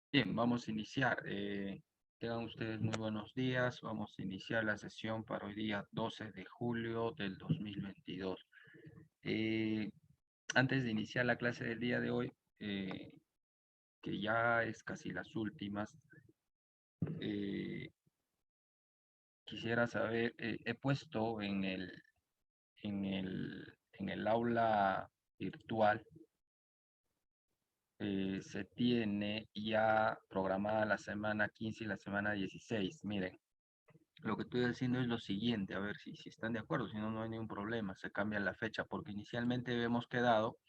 Bien, vamos a iniciar. Tengan ustedes muy buenos días. Vamos a iniciar la sesión para hoy día 12 de julio del 2022. Antes de iniciar la clase del día de hoy, que ya es casi las últimas, quisiera saber, he puesto en el aula virtual, se tiene ya programada la semana 15 y la semana 16. Miren, lo que estoy haciendo es lo siguiente, a ver si están de acuerdo, si no, no hay ningún problema, se cambia la fecha, porque inicialmente habíamos quedado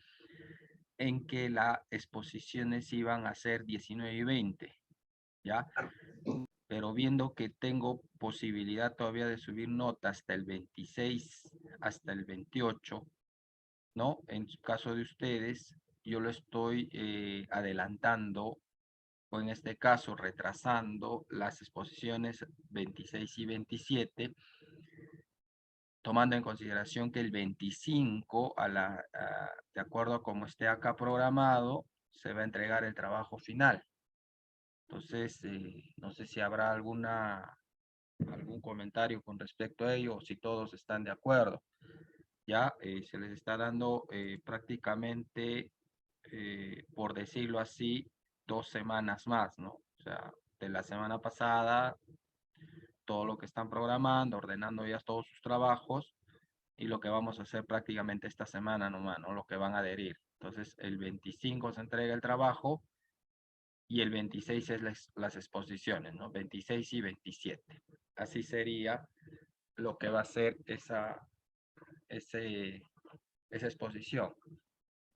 en que las exposiciones iban a ser 19 y 20, ¿ya? Pero viendo que tengo posibilidad todavía de subir nota hasta el 26, hasta el 28, ¿no? En caso de ustedes, yo lo estoy adelantando, o en este caso retrasando las exposiciones 26 y 27, tomando en consideración que el 25, de acuerdo a como esté acá programado, se va a entregar el trabajo final. Entonces, no sé si habrá algún comentario con respecto a ello, o si todos están de acuerdo. Ya se les está dando prácticamente, por decirlo así, 2 semanas más, ¿no? O sea, de la semana pasada, todo lo que están programando, ordenando ya todos sus trabajos, y lo que vamos a hacer prácticamente esta semana nomás, ¿no? Lo que van a adherir. Entonces, el 25 se entrega el trabajo y el 26 es las exposiciones, ¿no? 26 y 27. Así sería lo que va a ser esa exposición.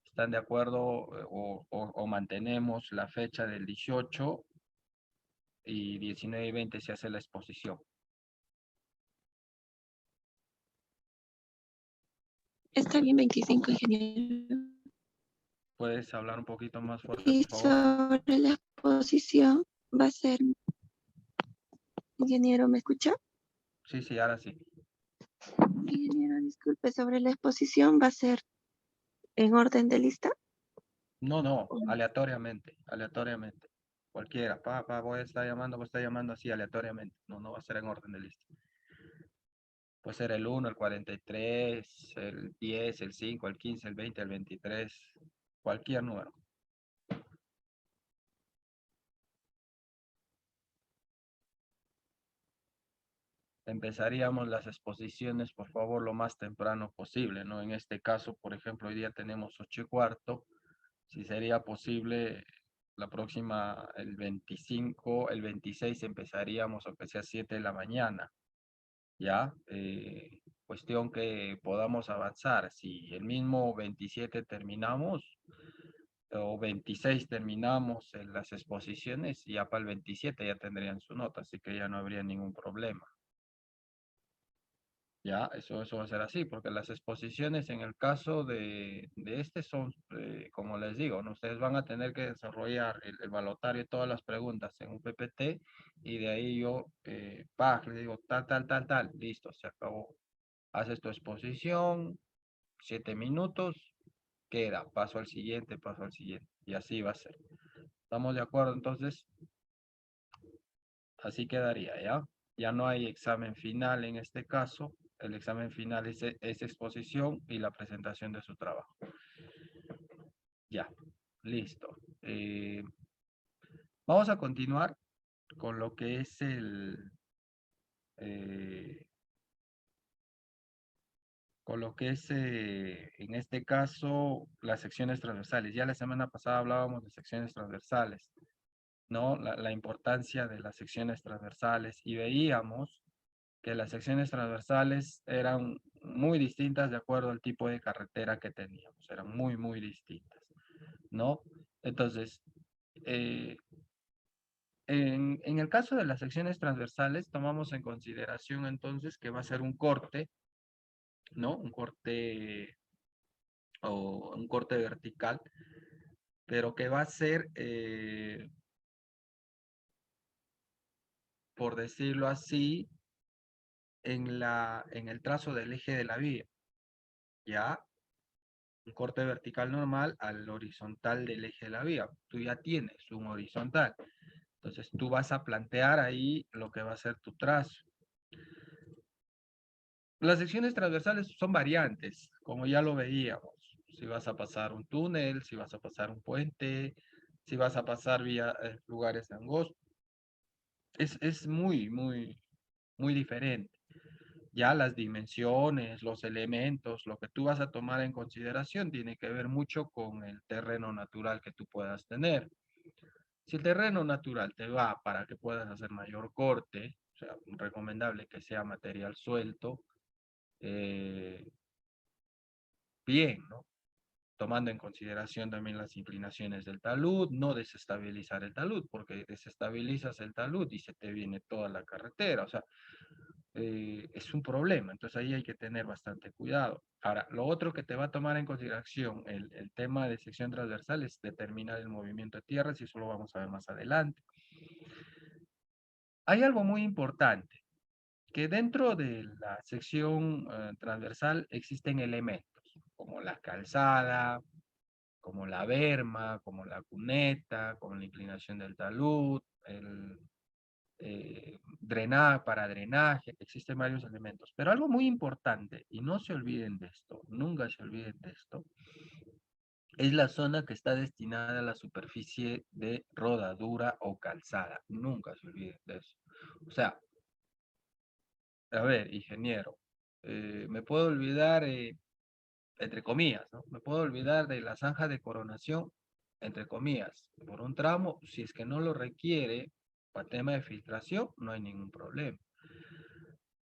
¿Están de acuerdo o mantenemos la fecha del 18 y 19 y 20 se hace la exposición? Está bien, 25, ingeniero. ¿Puedes hablar un poquito más fuerte, Y por favor? sobre la exposición va a ser, ingeniero, ¿me escucha? Sí, sí, ahora sí. Ingeniero, disculpe, sobre la exposición va a ser en orden de lista. No, aleatoriamente, aleatoriamente. Cualquiera, voy a estar llamando así aleatoriamente. No va a ser en orden de lista. Puede ser el 1, el 43, el 10, el 5, el 15, el 20, el 23, cualquier número. Empezaríamos las exposiciones, por favor, lo más temprano posible, ¿no? En este caso, por ejemplo, hoy día tenemos 8:15. Si sería posible, la próxima, el 25, el 26 empezaríamos, aunque sea 7 de la mañana, ¿ya? Cuestión que podamos avanzar. Si el mismo 27 terminamos, o 26 terminamos en las exposiciones, ya para el 27 ya tendrían su nota, así que ya no habría ningún problema. Ya, eso va a ser así, porque las exposiciones en el caso de este son, como les digo, ¿no? Ustedes van a tener que desarrollar el balotario y todas las preguntas en un PPT, y de ahí yo, les digo tal, listo, se acabó. Haces tu exposición, 7 minutos, queda, paso al siguiente, y así va a ser. ¿Estamos de acuerdo entonces? Así quedaría, ¿ya? Ya no hay examen final en este caso. El examen final es exposición y la presentación de su trabajo. Ya, listo. Vamos a continuar con lo que es eh, en este caso, las secciones transversales. Ya la semana pasada hablábamos de secciones transversales, ¿no? La importancia de las secciones transversales y veíamos que las secciones transversales eran muy distintas de acuerdo al tipo de carretera que teníamos, eran muy, muy distintas, ¿no? Entonces, eh, en el caso de las secciones transversales, tomamos en consideración entonces que va a ser un corte, ¿no? Un corte o un corte vertical, pero que va a ser, por decirlo así, en el trazo del eje de la vía, ¿ya? Un corte vertical normal al horizontal del eje de la vía. Tú ya tienes un horizontal. Entonces tú vas a plantear ahí lo que va a ser tu trazo. Las secciones transversales son variantes, como ya lo veíamos. Si vas a pasar un túnel, si vas a pasar un puente, si vas a pasar vía lugares angostos. Es muy, muy, muy diferente. Ya las dimensiones, los elementos, lo que tú vas a tomar en consideración tiene que ver mucho con el terreno natural que tú puedas tener. Si el terreno natural te va para que puedas hacer mayor corte, o sea, recomendable que sea material suelto, eh, bien, ¿no? Tomando en consideración también las inclinaciones del talud, no desestabilizar el talud, porque desestabilizas el talud y se te viene toda la carretera, o sea, es un problema, entonces ahí hay que tener bastante cuidado. Ahora, lo otro que te va a tomar en consideración el tema de sección transversal es determinar el movimiento de tierras y eso lo vamos a ver más adelante. Hay algo muy importante, que dentro de la sección transversal existen elementos, como la calzada, como la berma, como la cuneta, como la inclinación del talud, el drenar para drenaje, existen varios elementos. Pero algo muy importante, y no se olviden de esto, nunca se olviden de esto, es la zona que está destinada a la superficie de rodadura o calzada. Nunca se olviden de eso. O sea, a ver, ingeniero, me puedo olvidar, entre comillas, ¿no? Me puedo olvidar de la zanja de coronación, entre comillas, por un tramo, si es que no lo requiere, para tema de filtración, no hay ningún problema.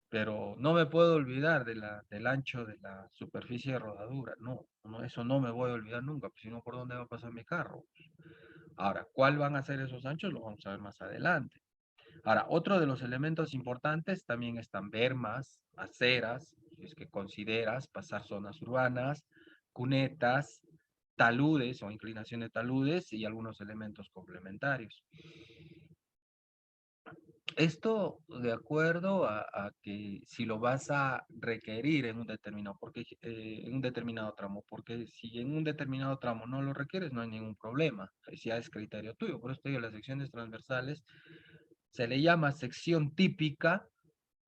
Pero no me puedo olvidar del ancho de la superficie de rodadura, no, eso no me voy a olvidar nunca, pues, si no, ¿por dónde va a pasar mi carro? Ahora, ¿cuál van a ser esos anchos? Lo vamos a ver más adelante. Ahora, otro de los elementos importantes también están bermas, aceras, si es que consideras pasar zonas urbanas, cunetas, taludes o inclinación de taludes y algunos elementos complementarios. Esto de acuerdo a que si lo vas a requerir en un determinado, en un determinado tramo, porque si en un determinado tramo no lo requieres, no hay ningún problema, ya es criterio tuyo. Por eso te digo, las secciones transversales se le llama sección típica,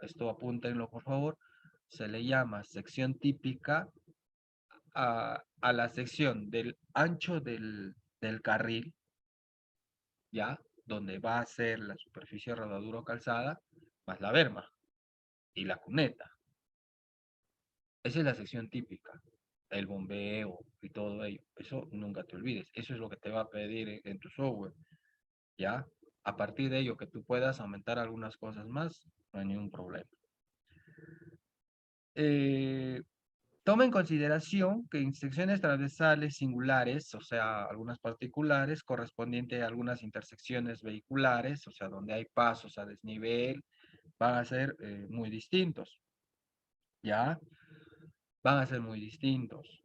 esto apúntenlo por favor, se le llama sección típica a la sección del ancho del carril, ¿ya? Donde va a ser la superficie de rodadura o calzada, más la berma y la cuneta. Esa es la sección típica, el bombeo y todo ello. Eso nunca te olvides. Eso es lo que te va a pedir en tu software, ¿ya? A partir de ello, que tú puedas aumentar algunas cosas más, no hay ningún problema. Toma en consideración que en secciones transversales singulares, o sea, algunas particulares, correspondiente a algunas intersecciones vehiculares, o sea, donde hay pasos a desnivel, van a ser muy distintos, ¿ya? Van a ser muy distintos.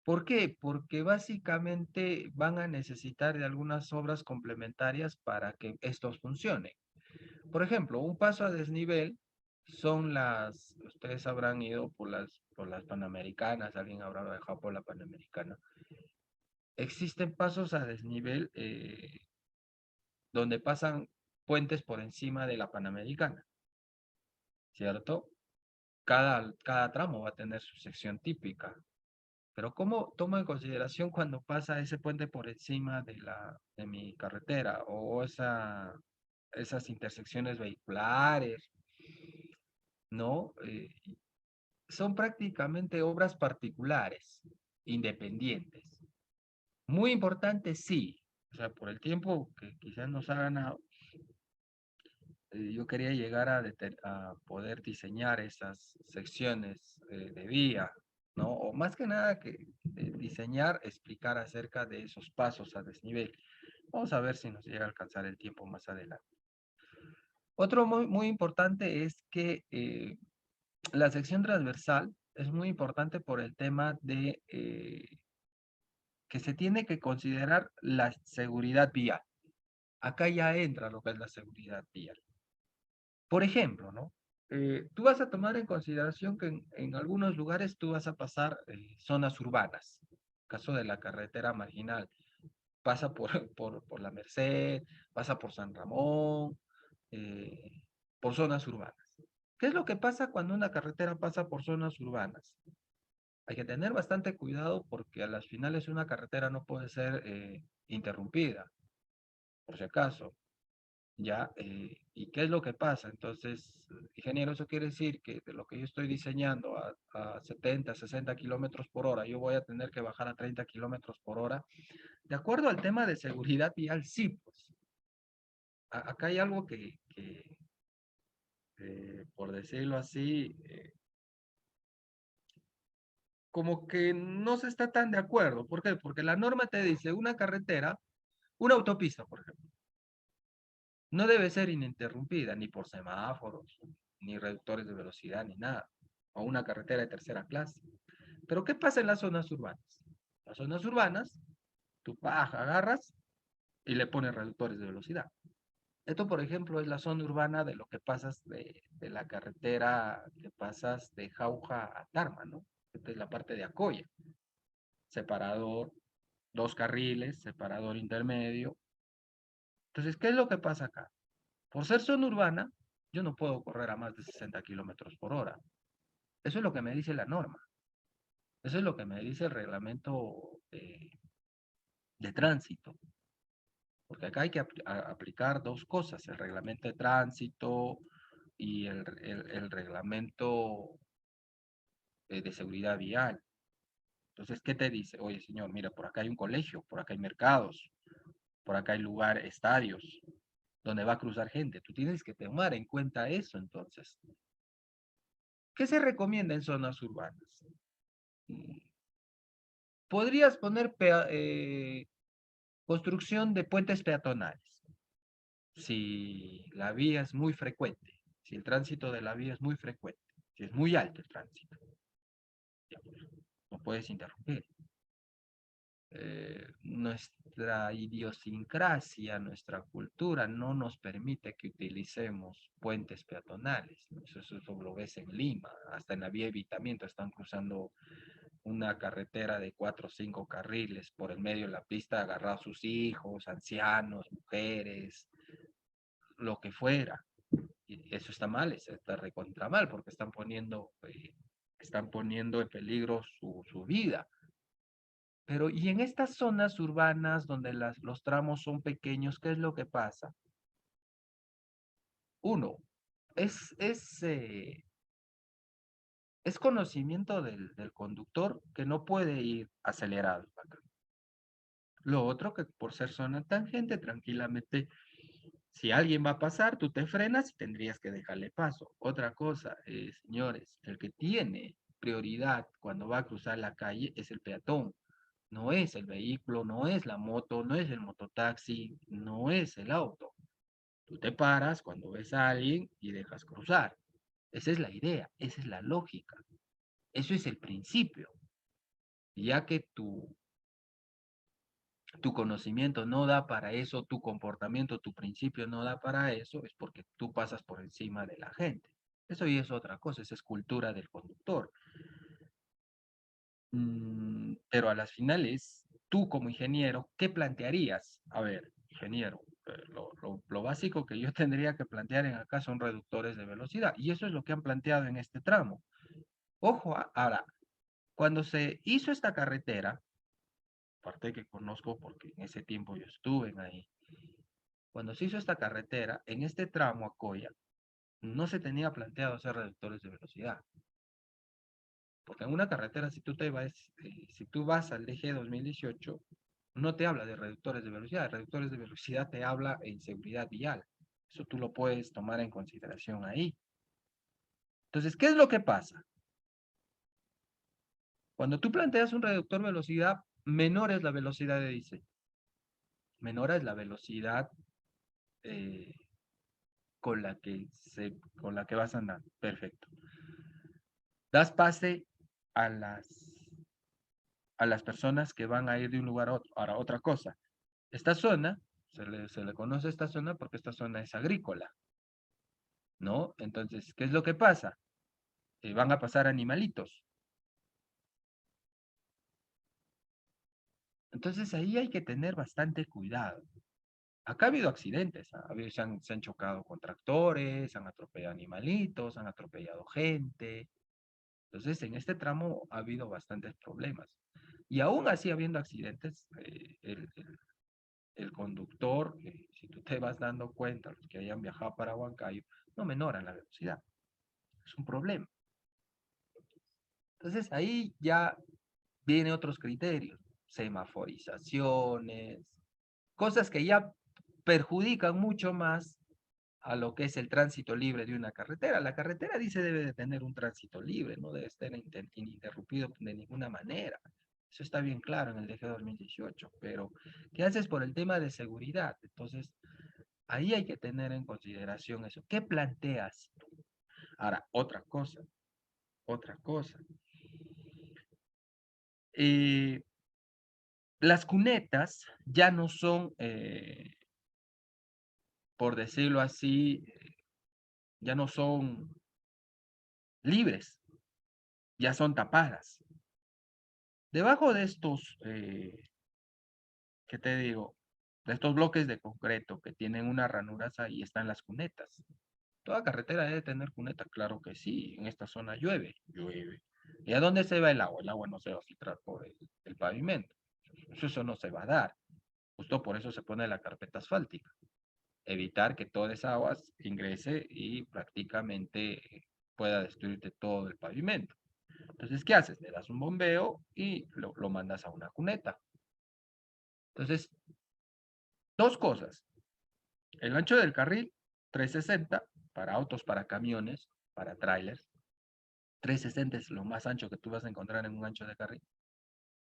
¿Por qué? Porque básicamente van a necesitar de algunas obras complementarias para que estos funcionen. Por ejemplo, un paso a desnivel son ustedes habrán ido por las Panamericanas, alguien habrá viajado por la Panamericana. Existen pasos a desnivel donde pasan puentes por encima de la Panamericana, ¿cierto? Cada tramo va a tener su sección típica. Pero ¿cómo tomo en consideración cuando pasa ese puente por encima de mi carretera o esas intersecciones vehiculares? ¿No? Son prácticamente obras particulares, independientes. Muy importante, sí. O sea, por el tiempo que quizás nos ha ganado, yo quería llegar a poder diseñar esas secciones de vía, ¿no? O más que nada que diseñar, explicar acerca de esos pasos a desnivel. Vamos a ver si nos llega a alcanzar el tiempo más adelante. Otro muy importante es que la sección transversal es muy importante por el tema de que se tiene que considerar la seguridad vial. Acá ya entra lo que es la seguridad vial. Por ejemplo, ¿no? Tú vas a tomar en consideración que en algunos lugares tú vas a pasar zonas urbanas. Caso de la carretera marginal, pasa por, por la Merced, pasa por San Ramón, eh, por zonas urbanas. ¿Qué es lo que pasa cuando una carretera pasa por zonas urbanas? Hay que tener bastante cuidado porque a las finales una carretera no puede ser interrumpida, por si acaso. ¿Ya? ¿Y qué es lo que pasa? Entonces, ingeniero, eso quiere decir que de lo que yo estoy diseñando a 70, 60 kilómetros por hora, yo voy a tener que bajar a 30 kilómetros por hora. De acuerdo al tema de seguridad vial, sí, pues. Acá hay algo por decirlo así, como que no se está tan de acuerdo. ¿Por qué? Porque la norma te dice una carretera, una autopista, por ejemplo, no debe ser ininterrumpida ni por semáforos, ni reductores de velocidad, ni nada, o una carretera de tercera clase. Pero ¿qué pasa en las zonas urbanas? Las zonas urbanas, tú agarras y le pones reductores de velocidad. Esto, por ejemplo, es la zona urbana de lo que pasas de la carretera que pasas de Jauja a Tarma, ¿no? Esta es la parte de Acoya. Separador, dos carriles, separador intermedio. Entonces, ¿qué es lo que pasa acá? Por ser zona urbana, yo no puedo correr a más de 60 kilómetros por hora. Eso es lo que me dice la norma. Eso es lo que me dice el reglamento de tránsito. Porque acá hay que aplicar dos cosas, el reglamento de tránsito y el reglamento de seguridad vial. Entonces, ¿qué te dice? Oye, señor, mira, por acá hay un colegio, por acá hay mercados, por acá hay lugares, estadios, donde va a cruzar gente. Tú tienes que tomar en cuenta eso, entonces. ¿Qué se recomienda en zonas urbanas? Podrías poner construcción de puentes peatonales. Si la vía es muy frecuente, si el tránsito de la vía es muy frecuente, si es muy alto el tránsito, no puedes interrumpir. Nuestra idiosincrasia, nuestra cultura no nos permite que utilicemos puentes peatonales. Eso lo ves en Lima, hasta en la vía de evitamiento están cruzando una carretera de 4 o 5 carriles por el medio de la pista, agarrados sus hijos, ancianos, mujeres, lo que fuera. Y eso está mal, está recontra mal, porque están poniendo en peligro su vida. Pero, y en estas zonas urbanas donde los tramos son pequeños, ¿qué es lo que pasa? Uno, es conocimiento del conductor que no puede ir acelerado acá. Lo otro, que por ser zona tangente, tranquilamente, si alguien va a pasar, tú te frenas y tendrías que dejarle paso. Otra cosa, señores, el que tiene prioridad cuando va a cruzar la calle es el peatón. No es el vehículo, no es la moto, no es el mototaxi, no es el auto. Tú te paras cuando ves a alguien y dejas cruzar. Esa es la idea, esa es la lógica. Eso es el principio. Ya que tu conocimiento no da para eso, tu comportamiento, tu principio no da para eso, es porque tú pasas por encima de la gente. Eso ya es otra cosa, esa es cultura del conductor. Pero a las finales, tú como ingeniero, ¿qué plantearías? A ver, ingeniero, Lo básico que yo tendría que plantear en acá son reductores de velocidad. Y eso es lo que han planteado en este tramo. Ojo, ahora, cuando se hizo esta carretera, aparte que conozco porque en ese tiempo yo estuve ahí, cuando se hizo esta carretera, en este tramo a Coya, no se tenía planteado hacer reductores de velocidad. Porque en una carretera, si tú vas al DG 2018, no te habla de reductores de velocidad. Reductores de velocidad te habla en seguridad vial. Eso tú lo puedes tomar en consideración ahí. Entonces, ¿qué es lo que pasa? Cuando tú planteas un reductor de velocidad, menor es la velocidad de diseño. Menor es la velocidad eh, con la que vas andando. Perfecto. Das pase a las personas que van a ir de un lugar a otro. Ahora, otra cosa. Esta zona, se le conoce esta zona porque esta zona es agrícola, ¿no? Entonces, ¿qué es lo que pasa? Van a pasar animalitos. Entonces, ahí hay que tener bastante cuidado. Acá ha habido accidentes, se han chocado con tractores, han atropellado animalitos, han atropellado gente. Entonces, en este tramo ha habido bastantes problemas. Y aún así, habiendo accidentes, el conductor, si tú te vas dando cuenta, los que hayan viajado para Huancayo, no menoran la velocidad. Es un problema. Entonces, ahí ya vienen otros criterios, semaforizaciones, cosas que ya perjudican mucho más a lo que es el tránsito libre de una carretera. La carretera dice debe de tener un tránsito libre, no debe estar ininterrumpido de ninguna manera. Eso está bien claro en el DG 2018, pero ¿qué haces por el tema de seguridad? Entonces, ahí hay que tener en consideración eso. ¿Qué planteas tú? Ahora, otra cosa. Las cunetas ya no son, por decirlo así, ya no son libres, ya son tapadas. Debajo de estos, ¿qué te digo? De estos bloques de concreto que tienen unas ranuras, ahí están las cunetas. Toda carretera debe tener cuneta, claro que sí. En esta zona llueve, llueve. ¿Y a dónde se va el agua? El agua no se va a filtrar por el pavimento. Eso no se va a dar. Justo por eso se pone la carpeta asfáltica. Evitar que toda esa agua ingrese y prácticamente pueda destruirte todo el pavimento. Entonces, ¿qué haces? Le das un bombeo y lo mandas a una cuneta. Entonces, dos cosas. El ancho del carril, 360, para autos, para camiones, para trailers. 360 es lo más ancho que tú vas a encontrar en un ancho de carril.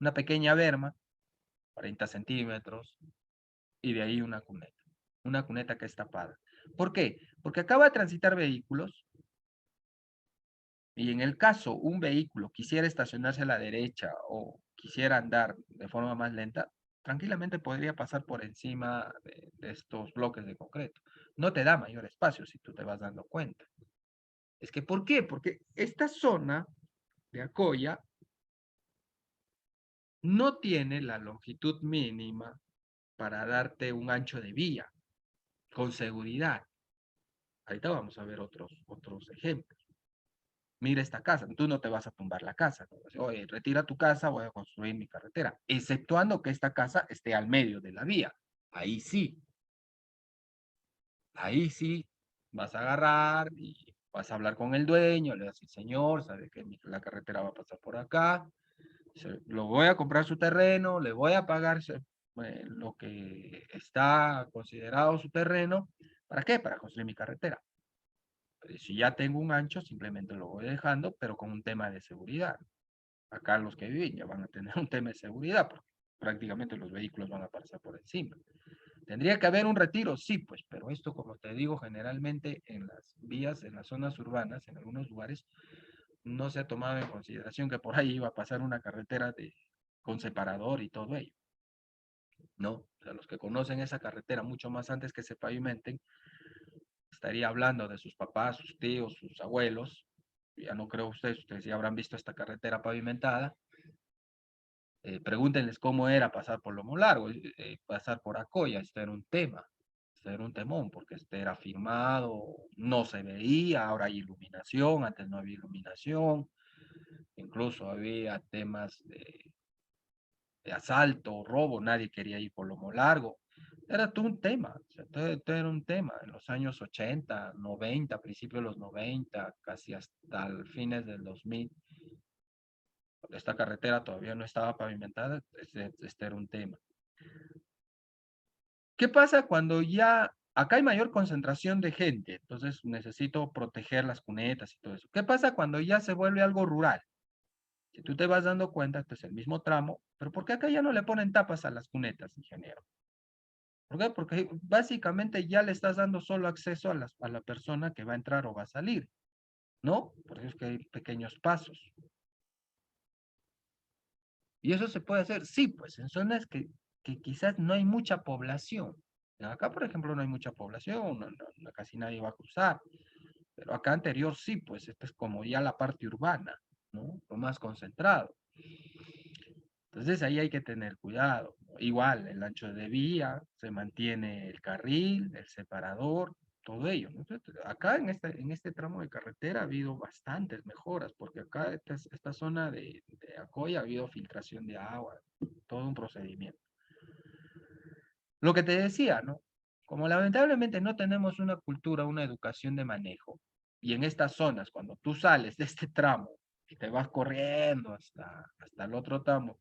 Una pequeña berma, 40 centímetros, y de ahí una cuneta. Una cuneta que es tapada. ¿Por qué? Porque acaba de transitar vehículos, y en el caso un vehículo quisiera estacionarse a la derecha o quisiera andar de forma más lenta, tranquilamente podría pasar por encima de estos bloques de concreto. No te da mayor espacio si tú te vas dando cuenta. Es que, ¿por qué? Porque esta zona de Acoya no tiene la longitud mínima para darte un ancho de vía con seguridad. Ahorita vamos a ver otros ejemplos. Mira esta casa, tú no te vas a tumbar la casa. ¿No? Oye, retira tu casa, voy a construir mi carretera, exceptuando que esta casa esté al medio de la vía. Ahí sí vas a agarrar y vas a hablar con el dueño, le vas a decir, señor, sabe que la carretera va a pasar por acá, lo voy a comprar su terreno, le voy a pagar lo que está considerado su terreno. ¿Para qué? Para construir mi carretera. Si ya tengo un ancho, simplemente lo voy dejando, pero con un tema de seguridad. Acá los que viven ya van a tener un tema de seguridad, porque prácticamente los vehículos van a pasar por encima. ¿Tendría que haber un retiro? Sí, pues, pero esto, como te digo, generalmente en las vías, en las zonas urbanas, en algunos lugares, no se ha tomado en consideración que por ahí iba a pasar una carretera con separador y todo ello. No, o sea, los que conocen esa carretera mucho más antes que se pavimenten, estaría hablando de sus papás, sus tíos, sus abuelos. Ya no creo ustedes ya habrán visto esta carretera pavimentada. Pregúntenles cómo era pasar por Lomo Largo, pasar por Acoya, esto era un tema. Era un temón, porque este era firmado, no se veía, ahora hay iluminación, antes no había iluminación, incluso había temas de asalto, robo, nadie quería ir por lomo largo. Era todo un tema, o sea, todo era un tema en los años 80, 90, principios de los 90, casi hasta el fines del 2000. Esta carretera todavía no estaba pavimentada, este era un tema. ¿Qué pasa cuando ya acá hay mayor concentración de gente? Entonces necesito proteger las cunetas y todo eso. ¿Qué pasa cuando ya se vuelve algo rural? Si tú te vas dando cuenta, este es el mismo tramo, pero ¿por qué acá ya no le ponen tapas a las cunetas, ingeniero? ¿Por qué? Porque básicamente ya le estás dando solo acceso a la persona que va a entrar o va a salir, ¿no? Por eso es que hay pequeños pasos. ¿Y eso se puede hacer? Sí, pues en zonas que quizás no hay mucha población. Acá, por ejemplo, no hay mucha población, casi nadie va a cruzar. Pero acá anterior sí, pues esta es como ya la parte urbana, ¿no? Lo más concentrado. Entonces ahí hay que tener cuidado. Igual, el ancho de vía, se mantiene el carril, el separador, todo ello, ¿no? Entonces, acá en este tramo de carretera ha habido bastantes mejoras, porque acá esta zona de Acoya ha habido filtración de agua, todo un procedimiento. Lo que te decía, ¿no? Como lamentablemente no tenemos una cultura, una educación de manejo, y en estas zonas, cuando tú sales de este tramo y te vas corriendo hasta el otro tramo,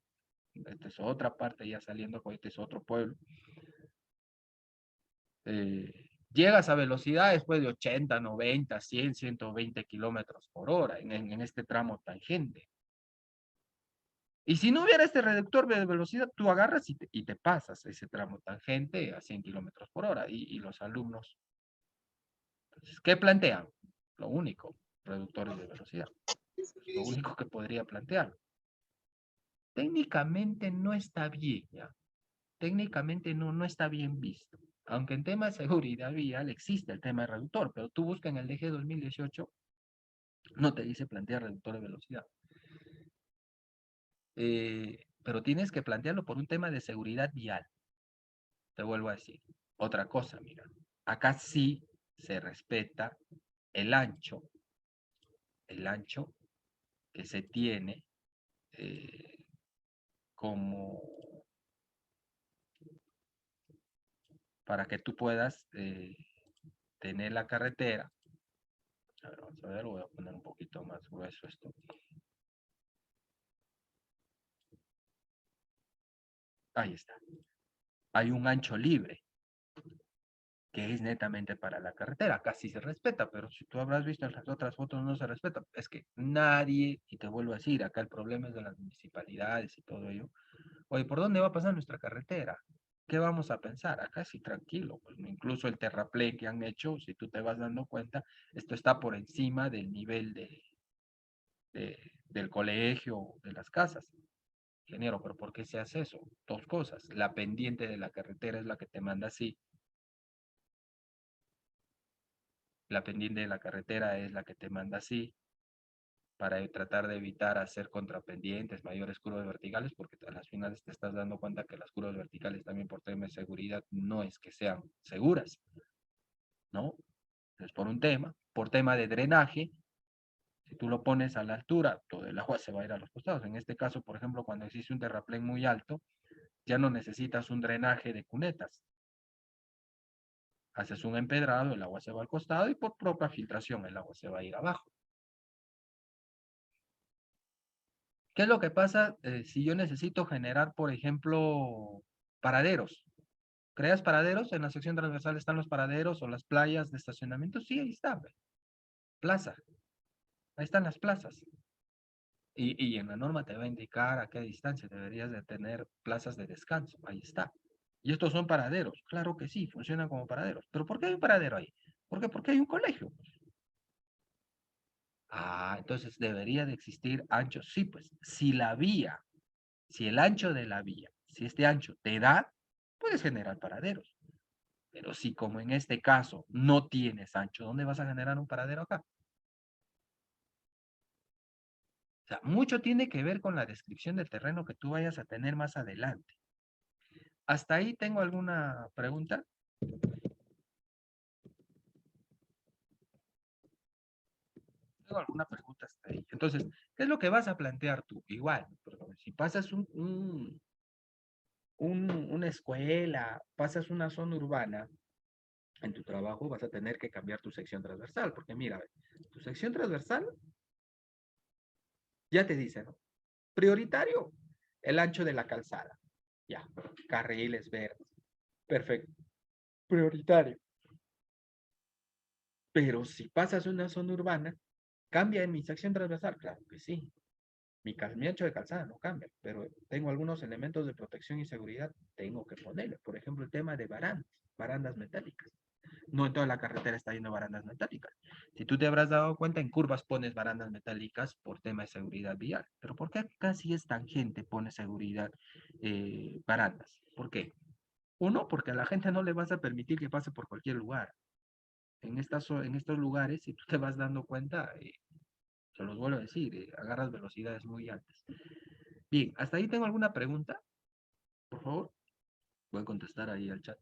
esta es otra parte ya saliendo, este es otro pueblo, llegas a velocidades pues, de 80, 90, 100, 120 kilómetros por hora en este tramo tangente. Y si no hubiera este reductor de velocidad, tú agarras y te pasas ese tramo tangente a 100 kilómetros por hora. Y los alumnos, entonces, ¿qué plantean? Lo único, reductores de velocidad. Es lo único que podría plantear. Técnicamente no está bien, ¿ya? Técnicamente no está bien visto. Aunque en tema de seguridad vial existe el tema de reductor, pero tú buscas en el DG 2018, no te dice plantear reductor de velocidad. Pero tienes que plantearlo por un tema de seguridad vial. Te vuelvo a decir. Otra cosa, mira. Acá sí se respeta el ancho que se tiene como para que tú puedas tener la carretera. A ver, vamos a ver, voy a poner un poquito más grueso esto. Ahí está. Hay un ancho libre que es netamente para la carretera. Acá sí se respeta, pero si tú habrás visto en las otras fotos no se respeta. Es que nadie, y te vuelvo a decir, acá el problema es de las municipalidades y todo ello. Oye, ¿por dónde va a pasar nuestra carretera? ¿Qué vamos a pensar? Acá sí, tranquilo. Pues, incluso el terraplén que han hecho, si tú te vas dando cuenta, esto está por encima del nivel del colegio, de las casas. Ingeniero, ¿pero por qué se hace eso? Dos cosas. La pendiente de la carretera es la que te manda así. La pendiente de la carretera es la que te manda así para tratar de evitar hacer contrapendientes, mayores curvas verticales, porque a las finales te estás dando cuenta que las curvas verticales también por tema de seguridad no es que sean seguras, ¿no? Es por tema de drenaje, si tú lo pones a la altura, todo el agua se va a ir a los costados. En este caso, por ejemplo, cuando existe un terraplén muy alto, ya no necesitas un drenaje de cunetas. Haces un empedrado, el agua se va al costado y por propia filtración el agua se va a ir abajo. ¿Qué es lo que pasa si yo necesito generar, por ejemplo, paraderos? ¿Creas paraderos? En la sección transversal están los paraderos o las playas de estacionamiento. Sí, ahí está. Plaza. Ahí están las plazas. Y en la norma te va a indicar a qué distancia deberías de tener plazas de descanso. Ahí está. Y estos son paraderos. Claro que sí, funcionan como paraderos. ¿Pero por qué hay un paradero ahí? ¿Por qué? Porque hay un colegio. Ah, entonces debería de existir ancho. Sí, pues, si el ancho de la vía, si este ancho te da, puedes generar paraderos. Pero si como en este caso no tienes ancho, ¿dónde vas a generar un paradero acá? O sea, mucho tiene que ver con la descripción del terreno que tú vayas a tener más adelante. ¿Hasta ahí tengo alguna pregunta? tengo alguna pregunta hasta ahí. Entonces, ¿qué es lo que vas a plantear tú? Igual, perdón, si pasas una escuela, pasas una zona urbana, en tu trabajo vas a tener que cambiar tu sección transversal, porque mira, tu sección transversal ya te dice, ¿no? Prioritario, el ancho de la calzada. Ya, carriles verdes. Perfecto. Prioritario. Pero si pasas una zona urbana, ¿cambia en mi sección transversal? Claro que sí. Mi ancho de calzada no cambia, pero tengo algunos elementos de protección y seguridad, tengo que ponerle. Por ejemplo, el tema de barandas metálicas. No en toda la carretera está lleno de barandas metálicas. Si tú te habrás dado cuenta, en curvas pones barandas metálicas por tema de seguridad vial. Pero ¿por qué casi es tangente pone seguridad barandas? ¿Por qué? Uno, porque a la gente no le vas a permitir que pase por cualquier lugar. En estos lugares, si tú te vas dando cuenta, se los vuelvo a decir, agarras velocidades muy altas. Bien, ¿hasta ahí tengo alguna pregunta? Por favor, voy a contestar ahí al chat.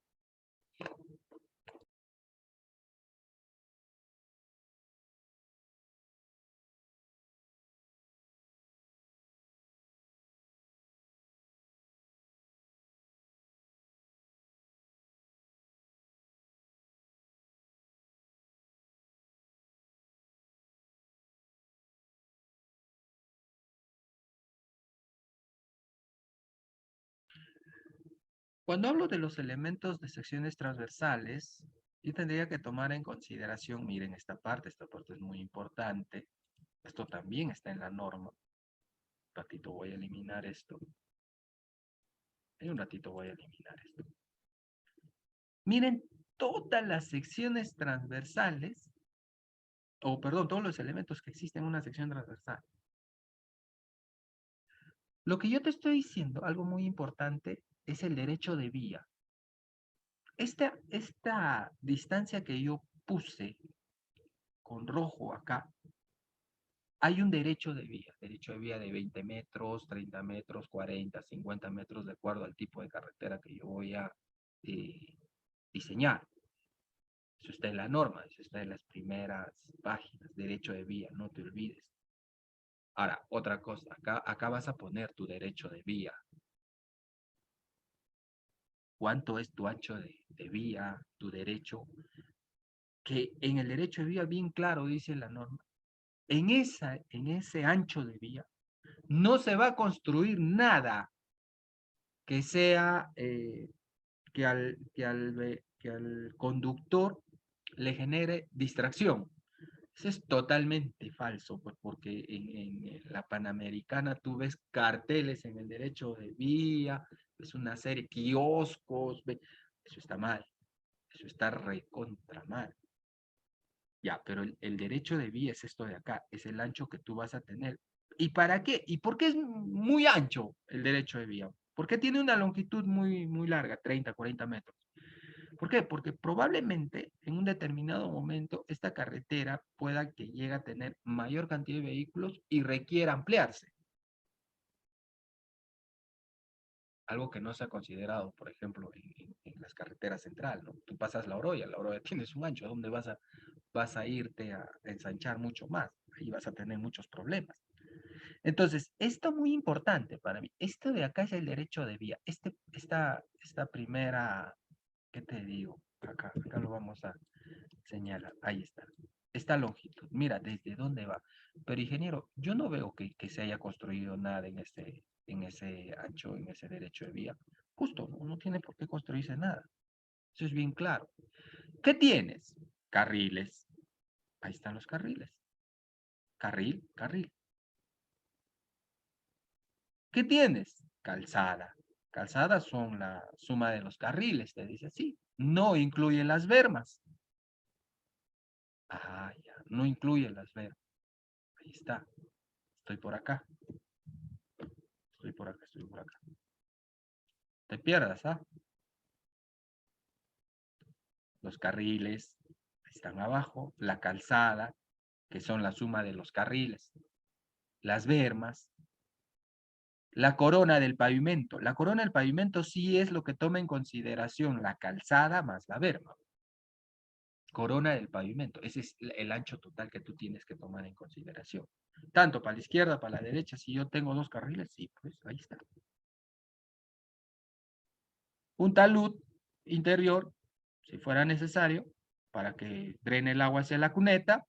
Cuando hablo de los elementos de secciones transversales, yo tendría que tomar en consideración, miren, esta parte es muy importante. Esto también está en la norma. Un ratito voy a eliminar esto. En un ratito voy a eliminar esto. Miren, todas las secciones transversales, o perdón, todos los elementos que existen en una sección transversal. Lo que yo te estoy diciendo, algo muy importante, es el derecho de vía. Esta distancia que yo puse con rojo acá, hay un derecho de vía de 20 metros, 30 metros, 40, 50 metros, de acuerdo al tipo de carretera que yo voy a diseñar. Eso está en la norma, eso está en las primeras páginas, derecho de vía, no te olvides. Ahora, otra cosa, acá vas a poner tu derecho de vía. ¿Cuánto es tu ancho de vía, tu derecho? Que en el derecho de vía bien claro dice la norma, en ese ancho de vía no se va a construir nada que sea que al conductor le genere distracción. Eso es totalmente falso, pues, porque en la Panamericana tú ves carteles en el derecho de vía, es una serie de kioscos, eso está mal, eso está recontra mal. Ya, pero el derecho de vía es esto de acá, es el ancho que tú vas a tener. ¿Y para qué? ¿Y por qué es muy ancho el derecho de vía? ¿Por qué tiene una longitud muy larga, 30, 40 metros? ¿Por qué? Porque probablemente en un determinado momento esta carretera pueda que llegue a tener mayor cantidad de vehículos y requiera ampliarse. Algo que no se ha considerado, por ejemplo, en las carreteras centrales, ¿no? Tú pasas la Oroya tienes un ancho, ¿dónde vas a irte a ensanchar mucho más? Ahí vas a tener muchos problemas. Entonces, esto muy importante para mí. Esto de acá es el derecho de vía. Esta primera, ¿qué te digo? Acá lo vamos a señalar. Ahí está. Esta longitud. Mira, ¿desde dónde va? Pero, ingeniero, yo no veo que se haya construido nada en ese ancho, en ese derecho de vía. Justo, no tiene por qué construirse nada. Eso es bien claro. ¿Qué tienes? Carriles. Ahí están los carriles. Carril, carril. ¿Qué tienes? Calzada. Calzadas son la suma de los carriles, te dice así. No incluye las bermas. Ah, ya, no incluye las bermas. Ahí está. Estoy por acá. Estoy por acá, estoy por acá. Te pierdas, ¿ah? Los carriles están abajo. La calzada, que son la suma de los carriles. Las bermas. La corona del pavimento. La corona del pavimento sí es lo que toma en consideración la calzada más la berma. corona del pavimento. Ese es el ancho total que tú tienes que tomar en consideración. Tanto para la izquierda, para la derecha, si yo tengo 2 carriles, sí, pues ahí está. Un talud interior, si fuera necesario, para que drene el agua hacia la cuneta,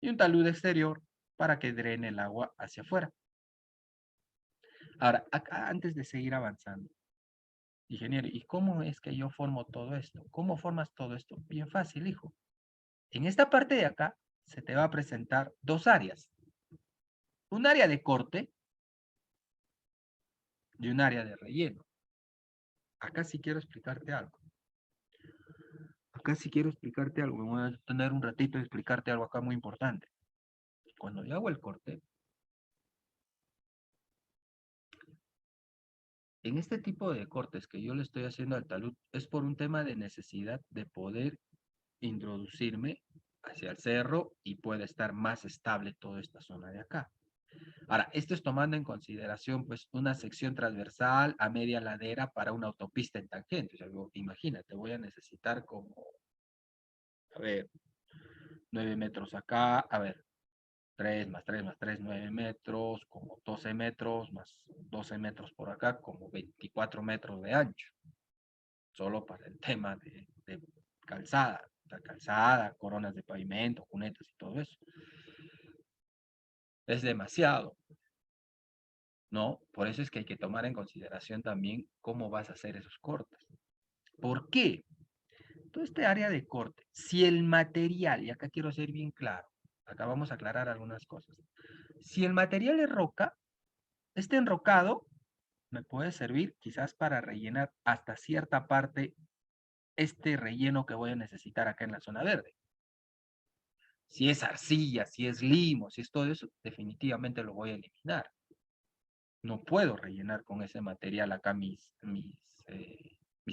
y un talud exterior para que drene el agua hacia afuera. Ahora, acá, antes de seguir avanzando, ingeniero, ¿y cómo es que yo formo todo esto? ¿Cómo formas todo esto? Bien fácil, hijo. En esta parte de acá se te va a presentar 2 áreas. Un área de corte y un área de relleno. Acá sí quiero explicarte algo. Acá sí quiero explicarte algo. Me voy a tener un ratito de explicarte algo acá muy importante. Cuando yo hago el corte, en este tipo de cortes que yo le estoy haciendo al talud, es por un tema de necesidad de poder introducirme hacia el cerro y pueda estar más estable toda esta zona de acá. Ahora, esto es tomando en consideración pues una sección transversal a media ladera para una autopista en tangente. O sea, imagínate, voy a necesitar como, a ver, 9 metros acá, a ver, 3 más 3 más 3, 9 metros, como 12 metros, más 12 metros por acá, como 24 metros de ancho. Solo para el tema de calzada, la calzada, coronas de pavimento, cunetas y todo eso. Es demasiado, ¿no? Por eso es que hay que tomar en consideración también cómo vas a hacer esos cortes. ¿Por qué? Todo este área de corte, si el material, y acá quiero ser bien claro, acá vamos a aclarar algunas cosas. Si el material es roca, este enrocado me puede servir quizás para rellenar hasta cierta parte este relleno que voy a necesitar acá en la zona verde. Si es arcilla, si es limo, si es todo eso, definitivamente lo voy a eliminar. No puedo rellenar con ese material acá mis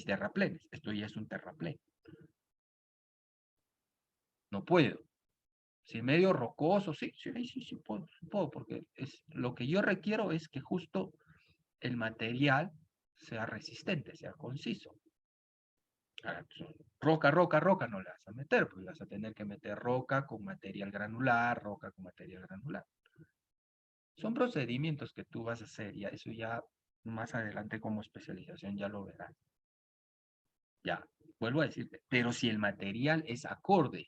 terraplenes. Esto ya es un terraplén. No puedo. Si es medio rocoso, sí, puedo, porque lo que yo requiero es que justo el material sea resistente, sea conciso. Ahora, roca, no le vas a meter, pues vas a tener que meter roca con material granular, roca con material granular. Son procedimientos que tú vas a hacer, y eso ya más adelante como especialización ya lo verás. Ya, vuelvo a decirte, pero si el material es acorde,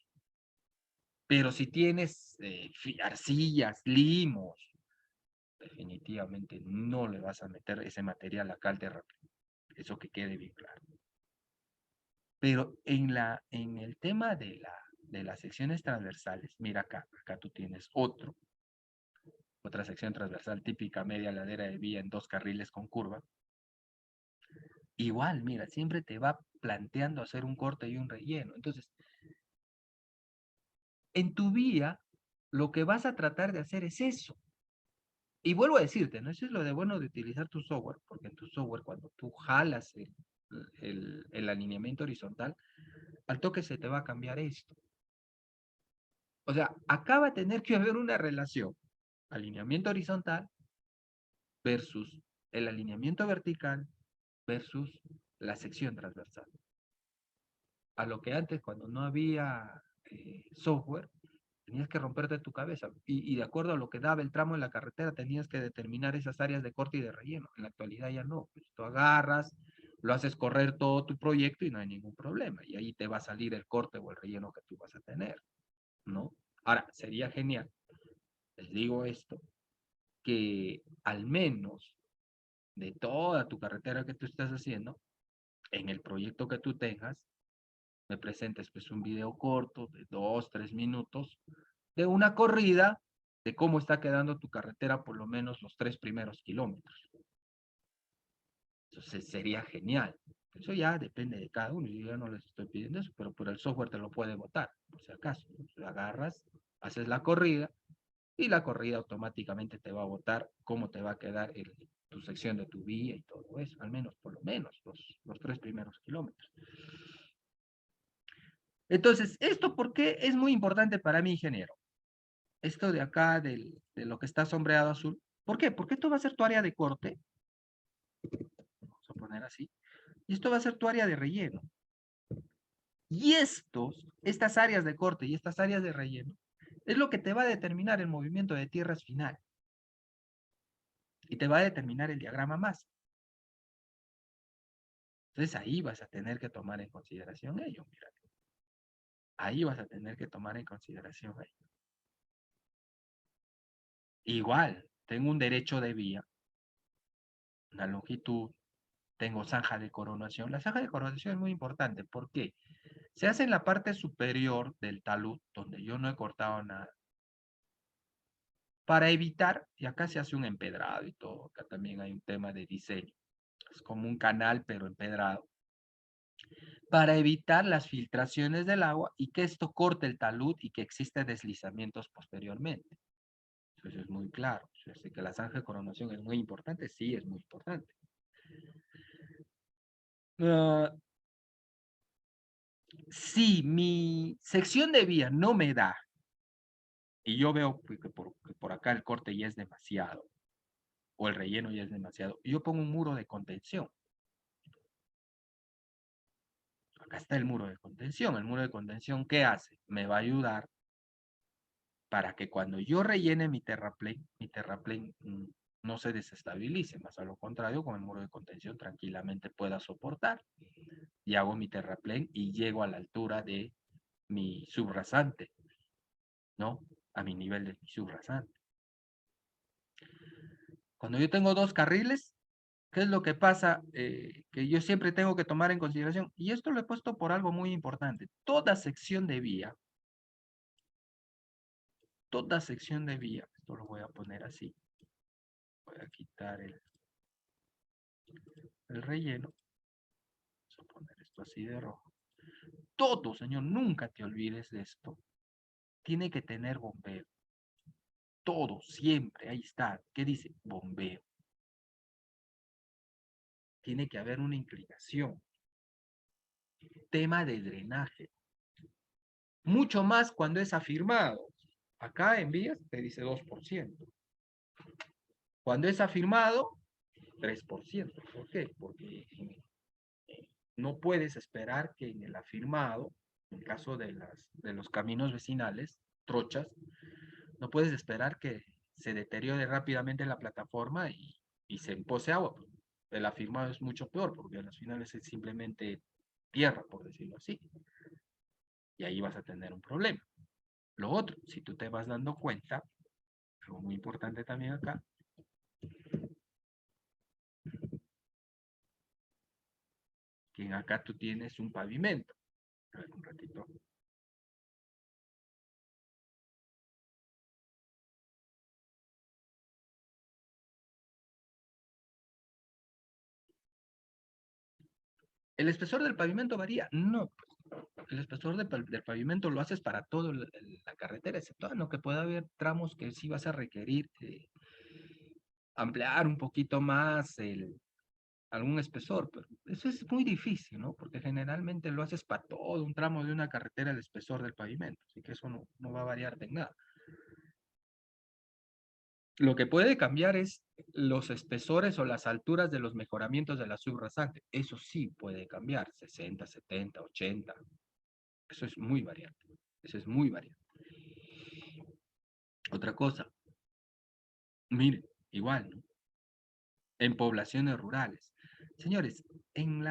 pero si tienes arcillas, limos, definitivamente no le vas a meter ese material acá al terraplén. Eso que quede bien claro. Pero en el tema de las secciones transversales, mira acá tú tienes otra sección transversal típica media ladera de vía en 2 carriles con curva. Igual, mira, siempre te va planteando hacer un corte y un relleno. Entonces, en tu vía, lo que vas a tratar de hacer es eso. Y vuelvo a decirte, ¿no? Eso es lo de bueno de utilizar tu software, porque en tu software, cuando tú jalas el alineamiento horizontal, al toque se te va a cambiar esto. O sea, acá va a tener que haber una relación. Alineamiento horizontal versus el alineamiento vertical versus la sección transversal. A lo que antes, cuando no había software, tenías que romperte tu cabeza. Y de acuerdo a lo que daba el tramo en la carretera, tenías que determinar esas áreas de corte y de relleno. En la actualidad ya no. Pues tú agarras, lo haces correr todo tu proyecto y no hay ningún problema. Y ahí te va a salir el corte o el relleno que tú vas a tener, ¿no? Ahora, sería genial, les digo esto, que al menos de toda tu carretera que tú estás haciendo, en el proyecto que tú tengas, me presentes pues un video corto de 2, 3 minutos de una corrida de cómo está quedando tu carretera por lo menos los 3 primeros kilómetros. Entonces sería genial. Eso ya depende de cada uno. Yo ya no les estoy pidiendo eso, pero por el software te lo puede botar, por si acaso. Entonces, agarras, haces la corrida y la corrida automáticamente te va a botar cómo te va a quedar tu sección de tu vía y todo eso, al menos, por lo menos, los 3 primeros kilómetros. Entonces, ¿esto por qué es muy importante para mí, ingeniero? Esto de acá, de lo que está sombreado azul. ¿Por qué? Porque esto va a ser tu área de corte. Vamos a poner así. Y esto va a ser tu área de relleno. Y estas áreas de corte y estas áreas de relleno, es lo que te va a determinar el movimiento de tierras final. Y te va a determinar el diagrama más. Entonces ahí vas a tener que tomar en consideración ello, mira. Ahí vas a tener que tomar en consideración ello. Igual, tengo un derecho de vía, una longitud, tengo zanja de coronación. La zanja de coronación es muy importante. ¿Por qué? Se hace en la parte superior del talud, donde yo no he cortado nada. Para evitar, y acá se hace un empedrado y todo, acá también hay un tema de diseño. Es como un canal, pero empedrado. Para evitar las filtraciones del agua y que esto corte el talud y que existen deslizamientos posteriormente. Eso es muy claro. Yo sé que la zanja de coronación es muy importante, sí, es muy importante. Si mi sección de vía no me da, y yo veo que por acá el corte ya es demasiado, o el relleno ya es demasiado, yo pongo un muro de contención. Acá está el muro de contención. El muro de contención, ¿qué hace? Me va a ayudar para que cuando yo rellene mi terraplén no se desestabilice, más a lo contrario, con el muro de contención tranquilamente pueda soportar. Y hago mi terraplén y llego a la altura de mi subrasante, ¿no? A mi nivel de mi subrasante. Cuando yo tengo dos carriles, ¿qué es lo que pasa? Que yo siempre tengo que tomar en consideración, y esto lo he puesto por algo muy importante. Toda sección de vía, esto lo voy a poner así. Voy a quitar el relleno. Vamos a poner esto así de rojo. Todo, señor, nunca te olvides de esto. Tiene que tener bombeo. Todo, siempre, ahí está. ¿Qué dice? Bombeo. Tiene que haber una inclinación. Tema de drenaje. Mucho más cuando es afirmado. Acá en vías te dice 2%. Cuando es afirmado, 3%. ¿Por qué? Porque no puedes esperar que en el afirmado, en el caso de los caminos vecinales, trochas, no puedes esperar que se deteriore rápidamente la plataforma y se empose agua. El afirmado es mucho peor, porque en las finales es simplemente tierra, por decirlo así. Y ahí vas a tener un problema. Lo otro, si tú te vas dando cuenta, algo muy importante también acá, que acá tú tienes un pavimento. A ver, un ratito. ¿El espesor del pavimento varía? No. El espesor del pavimento lo haces para toda la carretera, excepto lo que pueda haber tramos que sí vas a requerir ampliar un poquito más algún espesor, pero eso es muy difícil, ¿no? Porque generalmente lo haces para todo un tramo de una carretera el espesor del pavimento, así que eso no va a variarte en nada. Lo que puede cambiar es los espesores o las alturas de los mejoramientos de la subrasante. Eso sí puede cambiar, 60, 70, 80. Eso es muy variante. Eso es muy variante. Otra cosa, miren, igual, ¿no? En poblaciones rurales. Señores, en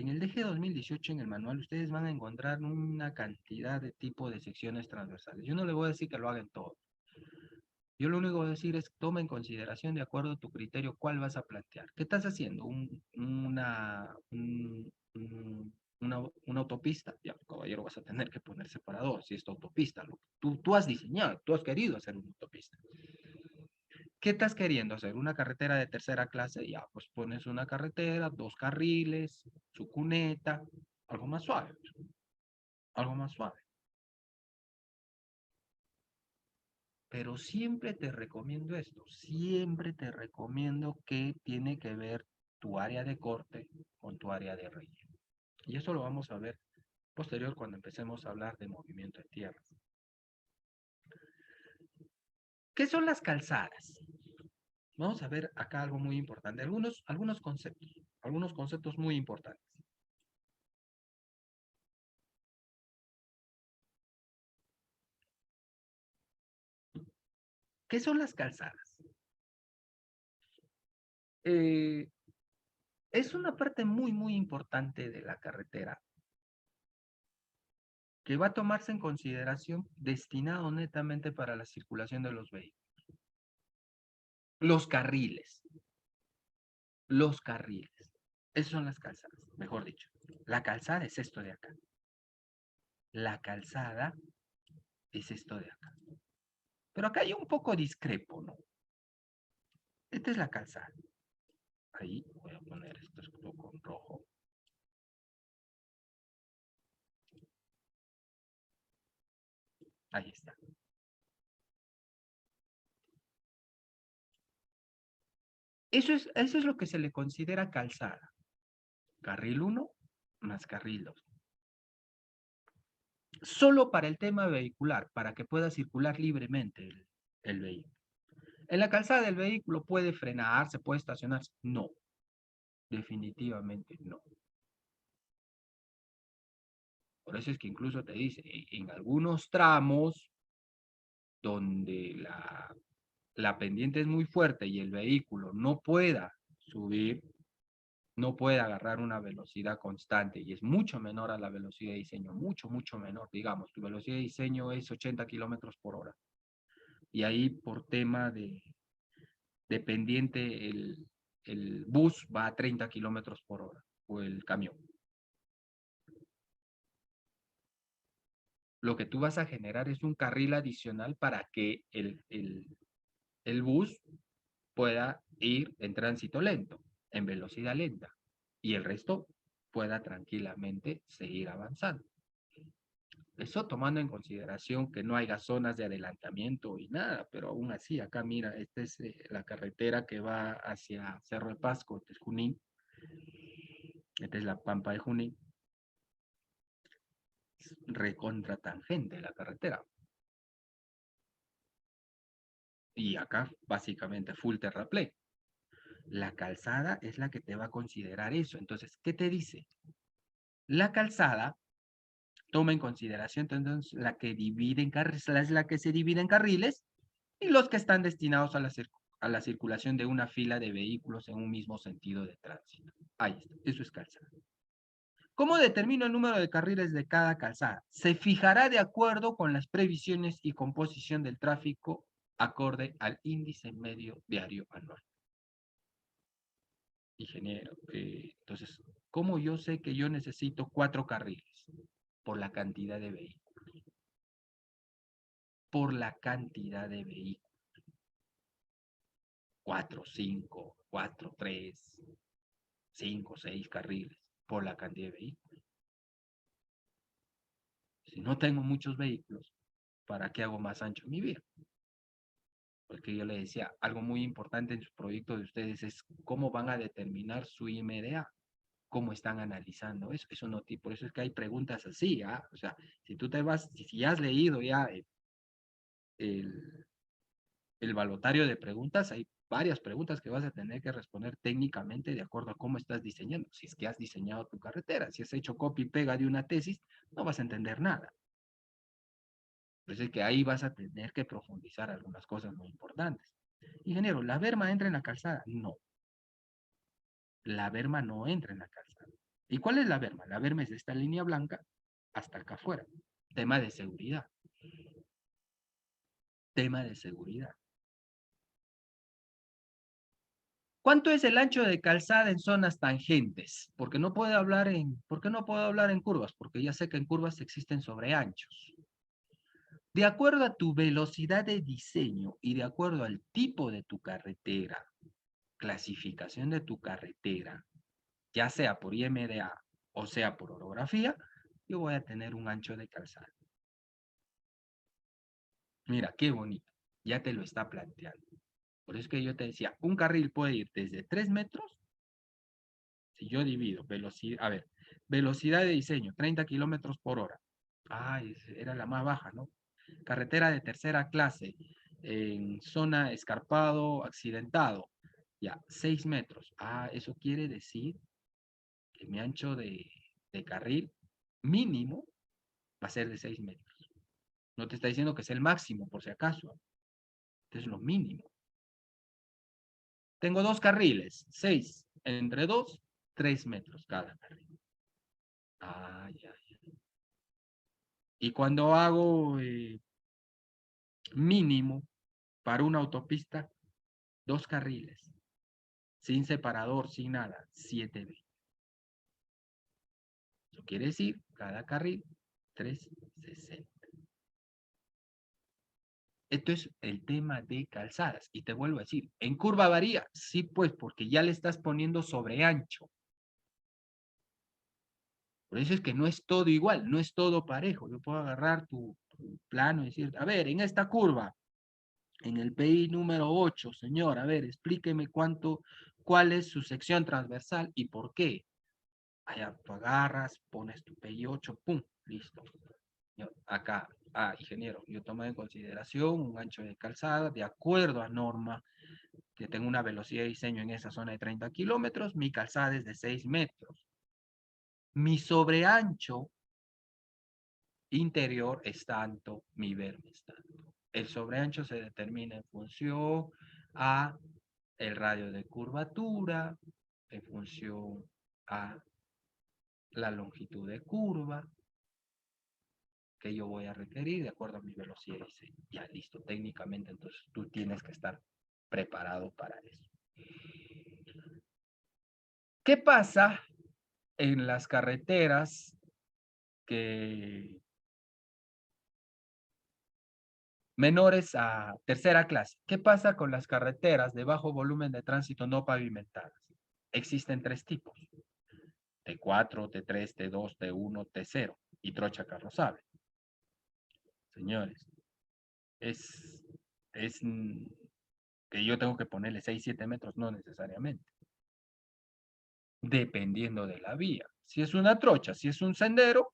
el DG 2018, en el manual, ustedes van a encontrar una cantidad de tipo de secciones transversales. Yo no le voy a decir que lo hagan todo. Yo lo único que voy a decir es toma en consideración de acuerdo a tu criterio cuál vas a plantear. ¿Qué estás haciendo? Una autopista. Ya, caballero, vas a tener que poner separador si es tu autopista. Tú has diseñado, tú has querido hacer una autopista. ¿Qué estás queriendo hacer? ¿Una carretera de tercera clase? Ya, pues pones una carretera, 2 carriles, su cuneta, algo más suave. Algo más suave. Pero siempre te recomiendo esto, siempre te recomiendo que tiene que ver tu área de corte con tu área de relleno. Y eso lo vamos a ver posterior cuando empecemos a hablar de movimiento de tierras. ¿Qué son las calzadas? Vamos a ver acá algo muy importante, algunos conceptos muy importantes. ¿Qué son las calzadas? Es una parte muy importante de la carretera que va a tomarse en consideración destinado netamente para la circulación de los vehículos. Los carriles. Esas son las calzadas, mejor dicho. La calzada es esto de acá. La calzada es esto de acá. Pero acá hay un poco discrepo, ¿no? Esta es la calzada. Ahí voy a poner esto con rojo. Ahí está. Eso es lo que se le considera calzada. Carril 1 más carril 2. Solo para el tema vehicular, para que pueda circular libremente el vehículo. ¿En la calzada del vehículo puede frenarse, puede estacionarse? No, definitivamente no. Por eso es que incluso te dice, en algunos tramos donde la pendiente es muy fuerte y el vehículo no pueda subir, no puede agarrar una velocidad constante y es mucho menor a la velocidad de diseño, mucho menor, digamos, tu velocidad de diseño es 80 kilómetros por hora. Y ahí por tema de pendiente el bus va a 30 kilómetros por hora o el camión. Lo que tú vas a generar es un carril adicional para que el bus pueda ir en tránsito lento, en velocidad lenta, y el resto pueda tranquilamente seguir avanzando. Eso tomando en consideración que no haya zonas de adelantamiento y nada, pero aún así, acá mira, esta es la carretera que va hacia Cerro de Pasco, este es Junín, esta es la Pampa de Junín, recontra tangente la carretera. Y acá básicamente full terraplén. La calzada es la que te va a considerar eso. Entonces, ¿qué te dice? La calzada toma en consideración entonces la que divide en carriles, es la que se divide en carriles y los que están destinados a la circulación de una fila de vehículos en un mismo sentido de tránsito. Ahí está, eso es calzada. ¿Cómo determino el número de carriles de cada calzada? Se fijará de acuerdo con las previsiones y composición del tráfico acorde al índice medio diario anual. Ingeniero, entonces, ¿cómo yo sé que yo necesito 4 carriles? Por la cantidad de vehículos. Por la cantidad de vehículos. 4, 5, 4, 3, 5, 6 carriles. Por la cantidad de vehículos. Si no tengo muchos vehículos, ¿para qué hago más ancho mi vía? Porque yo le decía, algo muy importante en su proyecto de ustedes es cómo van a determinar su IMDA, cómo están analizando eso. Eso no, por eso es que hay preguntas así, ¿ah? O sea, si tú te vas, si has leído ya el, el balotario de preguntas, hay varias preguntas que vas a tener que responder técnicamente de acuerdo a cómo estás diseñando. Si es que has diseñado tu carretera, si has hecho copy y pega de una tesis, no vas a entender nada. Por eso es que ahí vas a tener que profundizar algunas cosas muy importantes. Ingeniero, ¿la berma entra en la calzada? No, la berma no entra en la calzada. ¿Y cuál es la berma? La berma es de esta línea blanca hasta acá afuera. Tema de seguridad. Tema de seguridad. ¿Cuánto es el ancho de calzada en zonas tangentes? Porque no puedo hablar ¿por qué no puedo hablar en curvas? Porque ya sé que en curvas existen sobreanchos. De acuerdo a tu velocidad de diseño y de acuerdo al tipo de tu carretera, clasificación de tu carretera, ya sea por IMDA o sea por orografía, yo voy a tener un ancho de calzada. Mira, qué bonito. Ya te lo está planteando. Por eso es que yo te decía, un carril puede ir desde 3 metros. Si yo divido velocidad, a ver, velocidad de diseño, 30 kilómetros por hora. Ah, era la más baja, ¿no? Carretera de tercera clase, en zona escarpado, accidentado, Ya, 6 metros. Ah, eso quiere decir que mi ancho de carril mínimo va a ser de 6 metros. No te está diciendo que es el máximo, por si acaso. Es lo mínimo. Tengo 2 carriles, 6 entre 2, 3 metros cada carril. Ah, ya. Y cuando hago mínimo para una autopista, 2 carriles, sin separador, sin nada, 7B. Eso quiere decir, cada carril, 360. Esto es el tema de calzadas. Y te vuelvo a decir, ¿en curva varía? Sí, pues, porque ya le estás poniendo sobre ancho. Por eso es que no es todo igual, no es todo parejo. Yo puedo agarrar tu plano y decir, a ver, en esta curva, en el PI número 8, señor, a ver, explíqueme cuál es su sección transversal y por qué. Allá tú agarras, pones tu PI 8, pum, listo. Acá, ingeniero, yo tomo en consideración un ancho de calzada de acuerdo a norma, que tengo una velocidad de diseño en esa zona de 30 kilómetros, mi calzada es de 6 metros. Mi sobreancho interior es tanto, mi verme es tanto. El sobreancho se determina en función a el radio de curvatura, en función a la longitud de curva que yo voy a requerir de acuerdo a mi velocidad de diseño. Ya listo, técnicamente entonces tú tienes que estar preparado para eso. ¿Qué pasa en las carreteras que menores a tercera clase? ¿Qué pasa con las carreteras de bajo volumen de tránsito no pavimentadas? Existen 3 tipos: T4, T3, T2, T1, T0 y trocha carrozable. Señores, es que yo tengo que ponerle 6, 7 metros, no necesariamente. Dependiendo de la vía. Si es una trocha, si es un sendero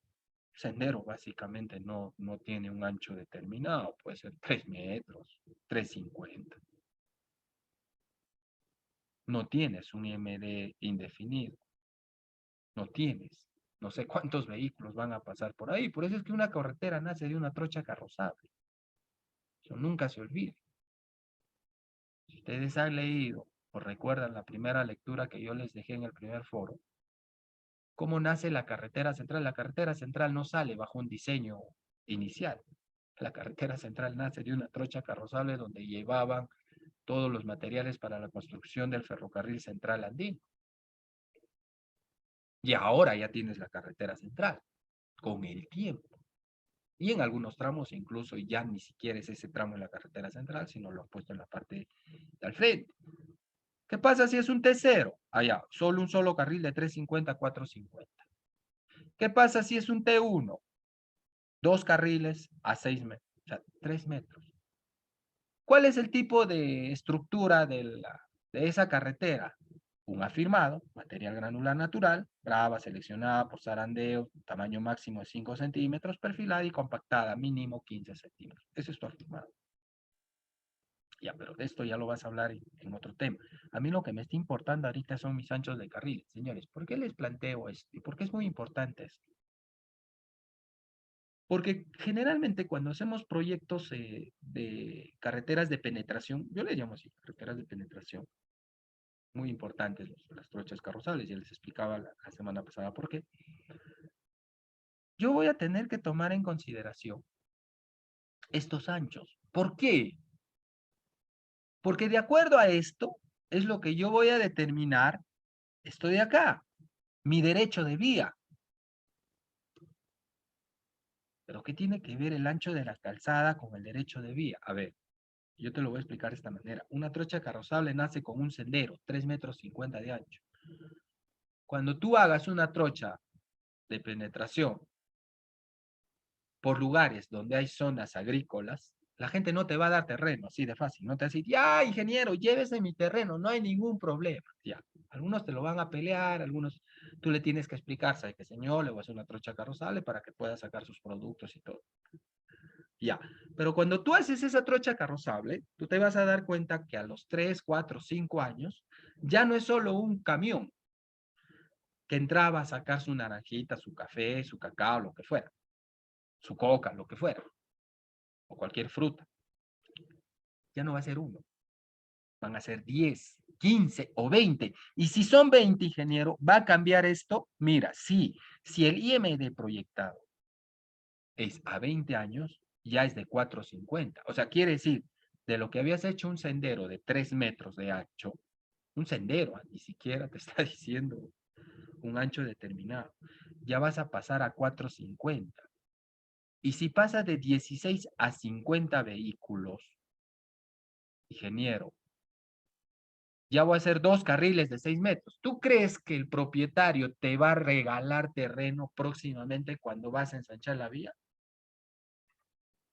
básicamente no tiene un ancho determinado, puede ser 3 metros, 3,50. No tienes un IMD indefinido, no tienes. No sé cuántos vehículos van a pasar por ahí, por eso es que una carretera nace de una trocha carrozable. Eso nunca se olvide. Si ustedes han leído o recuerdan la primera lectura que yo les dejé en el primer foro, ¿cómo nace la carretera central? La carretera central no sale bajo un diseño inicial. La carretera central nace de una trocha carrozable donde llevaban todos los materiales para la construcción del ferrocarril central andino. Y ahora ya tienes la carretera central, con el tiempo. Y en algunos tramos incluso ya ni siquiera es ese tramo en la carretera central, sino lo han puesto en la parte de al frente. ¿Qué pasa si es un T0? Allá, solo un solo carril de 350 a 450. ¿Qué pasa si es un T1? 2 carriles a 6 metros, o sea, 3 metros. ¿Cuál es el tipo de estructura de esa carretera? Un afirmado, material granular natural, grava seleccionada por zarandeo, tamaño máximo de 5 centímetros, perfilada y compactada, mínimo 15 centímetros. Ese es tu afirmado. Ya, pero de esto ya lo vas a hablar en otro tema. A mí lo que me está importando ahorita son mis anchos de carril. Señores, ¿por qué les planteo esto? ¿Y por qué es muy importante esto? Porque generalmente cuando hacemos proyectos de carreteras de penetración, yo le llamo así, carreteras de penetración, muy importantes las trochas carrozables, ya les explicaba la semana pasada por qué. Yo voy a tener que tomar en consideración estos anchos. ¿Por qué? Porque de acuerdo a esto, es lo que yo voy a determinar, esto de acá, mi derecho de vía. ¿Pero qué tiene que ver el ancho de la calzada con el derecho de vía? A ver, yo te lo voy a explicar de esta manera. Una trocha carrozable nace con un sendero, 3,50 metros de ancho. Cuando tú hagas una trocha de penetración por lugares donde hay zonas agrícolas, la gente no te va a dar terreno así de fácil. No te va a decir, ya, ingeniero, llévese mi terreno, no hay ningún problema. Ya, algunos te lo van a pelear, algunos tú le tienes que explicar, ¿sabe qué, señor? Le voy a hacer una trocha carrozable para que pueda sacar sus productos y todo. Ya, pero cuando tú haces esa trocha carrozable, tú te vas a dar cuenta que a los 3, 4, 5 años, ya no es solo un camión que entraba a sacar su naranjita, su café, su cacao, lo que fuera, su coca, lo que fuera, o cualquier fruta. Ya no va a ser uno, van a ser 10, 15 o 20. Y si son 20, ingeniero, ¿va a cambiar esto? Mira, sí, si el IMD proyectado es a 20 años, ya es de 4,50. O sea, quiere decir, de lo que habías hecho un sendero de 3 metros de ancho, un sendero, ni siquiera te está diciendo un ancho determinado, ya vas a pasar a 4,50. Y si pasa de 16 a 50 vehículos, ingeniero, ya voy a hacer 2 carriles de 6 metros. ¿Tú crees que el propietario te va a regalar terreno próximamente cuando vas a ensanchar la vía?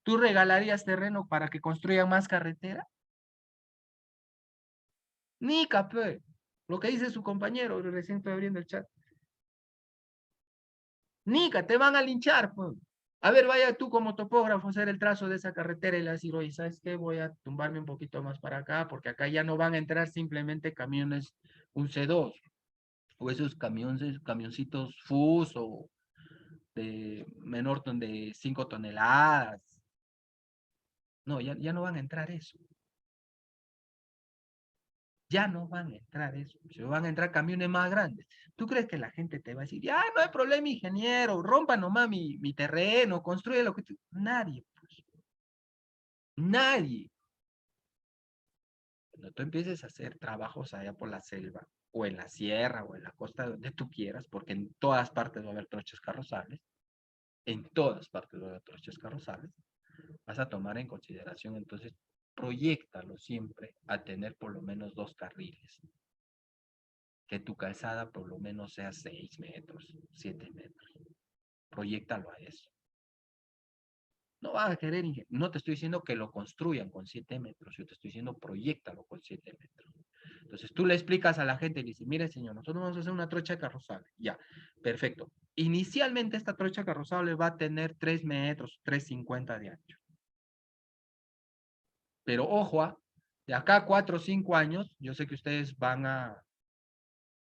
¿Tú regalarías terreno para que construyan más carretera? Ni capé. Lo que dice su compañero, recién estoy abriendo el chat. Nica, te van a linchar, pues. A ver, vaya tú como topógrafo a hacer el trazo de esa carretera y le decir, oye, ¿sabes qué? Voy a tumbarme un poquito más para acá, porque acá ya no van a entrar simplemente camiones, un C2, o esos camiones, camioncitos FUS o de menor de 5 toneladas. No, ya no van a entrar eso. Ya no van a entrar eso. Se van a entrar camiones más grandes. ¿Tú crees que la gente te va a decir, ya no hay problema, ingeniero, rompa nomás mi terreno, construye lo que tú... Nadie, pues. Nadie. Cuando tú empieces a hacer trabajos allá por la selva, o en la sierra, o en la costa, donde tú quieras, porque en todas partes va a haber trochas carrozables, en todas partes va a haber trochas carrozables, vas a tomar en consideración entonces, proyéctalo siempre a tener por lo menos 2 carriles. Que tu calzada por lo menos sea 6 metros, 7 metros. Proyéctalo a eso. No vas a querer, no te estoy diciendo que lo construyan con 7 metros, yo te estoy diciendo proyectalo con 7 metros. Entonces tú le explicas a la gente y le dices, mire señor, nosotros vamos a hacer una trocha carrozable. Ya, perfecto. Inicialmente esta trocha carrozable va a tener 3 metros, 3,50 de ancho. Pero ojo, de acá a 4 o 5 años, yo sé que ustedes van a,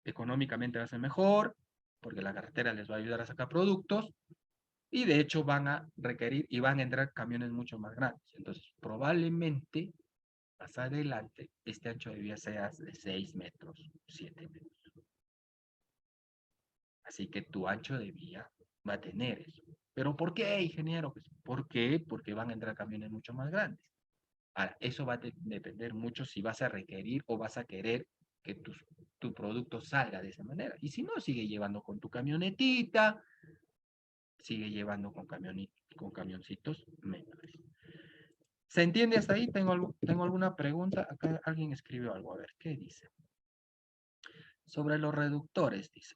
económicamente va a ser mejor, porque la carretera les va a ayudar a sacar productos, y de hecho van a requerir y van a entrar camiones mucho más grandes. Entonces, probablemente más adelante este ancho de vía sea de 6 metros, 7 metros. Así que tu ancho de vía va a tener eso. ¿Pero por qué, ingeniero? Pues, ¿por qué? Porque van a entrar camiones mucho más grandes. Ahora, eso va a depender mucho si vas a requerir o vas a querer que tu producto salga de esa manera. Y si no, sigue llevando con tu camionetita, sigue llevando con camioncitos menores. ¿Se entiende hasta ahí? ¿Tengo alguna pregunta? Acá alguien escribió algo. A ver, ¿qué dice? Sobre los reductores, dice.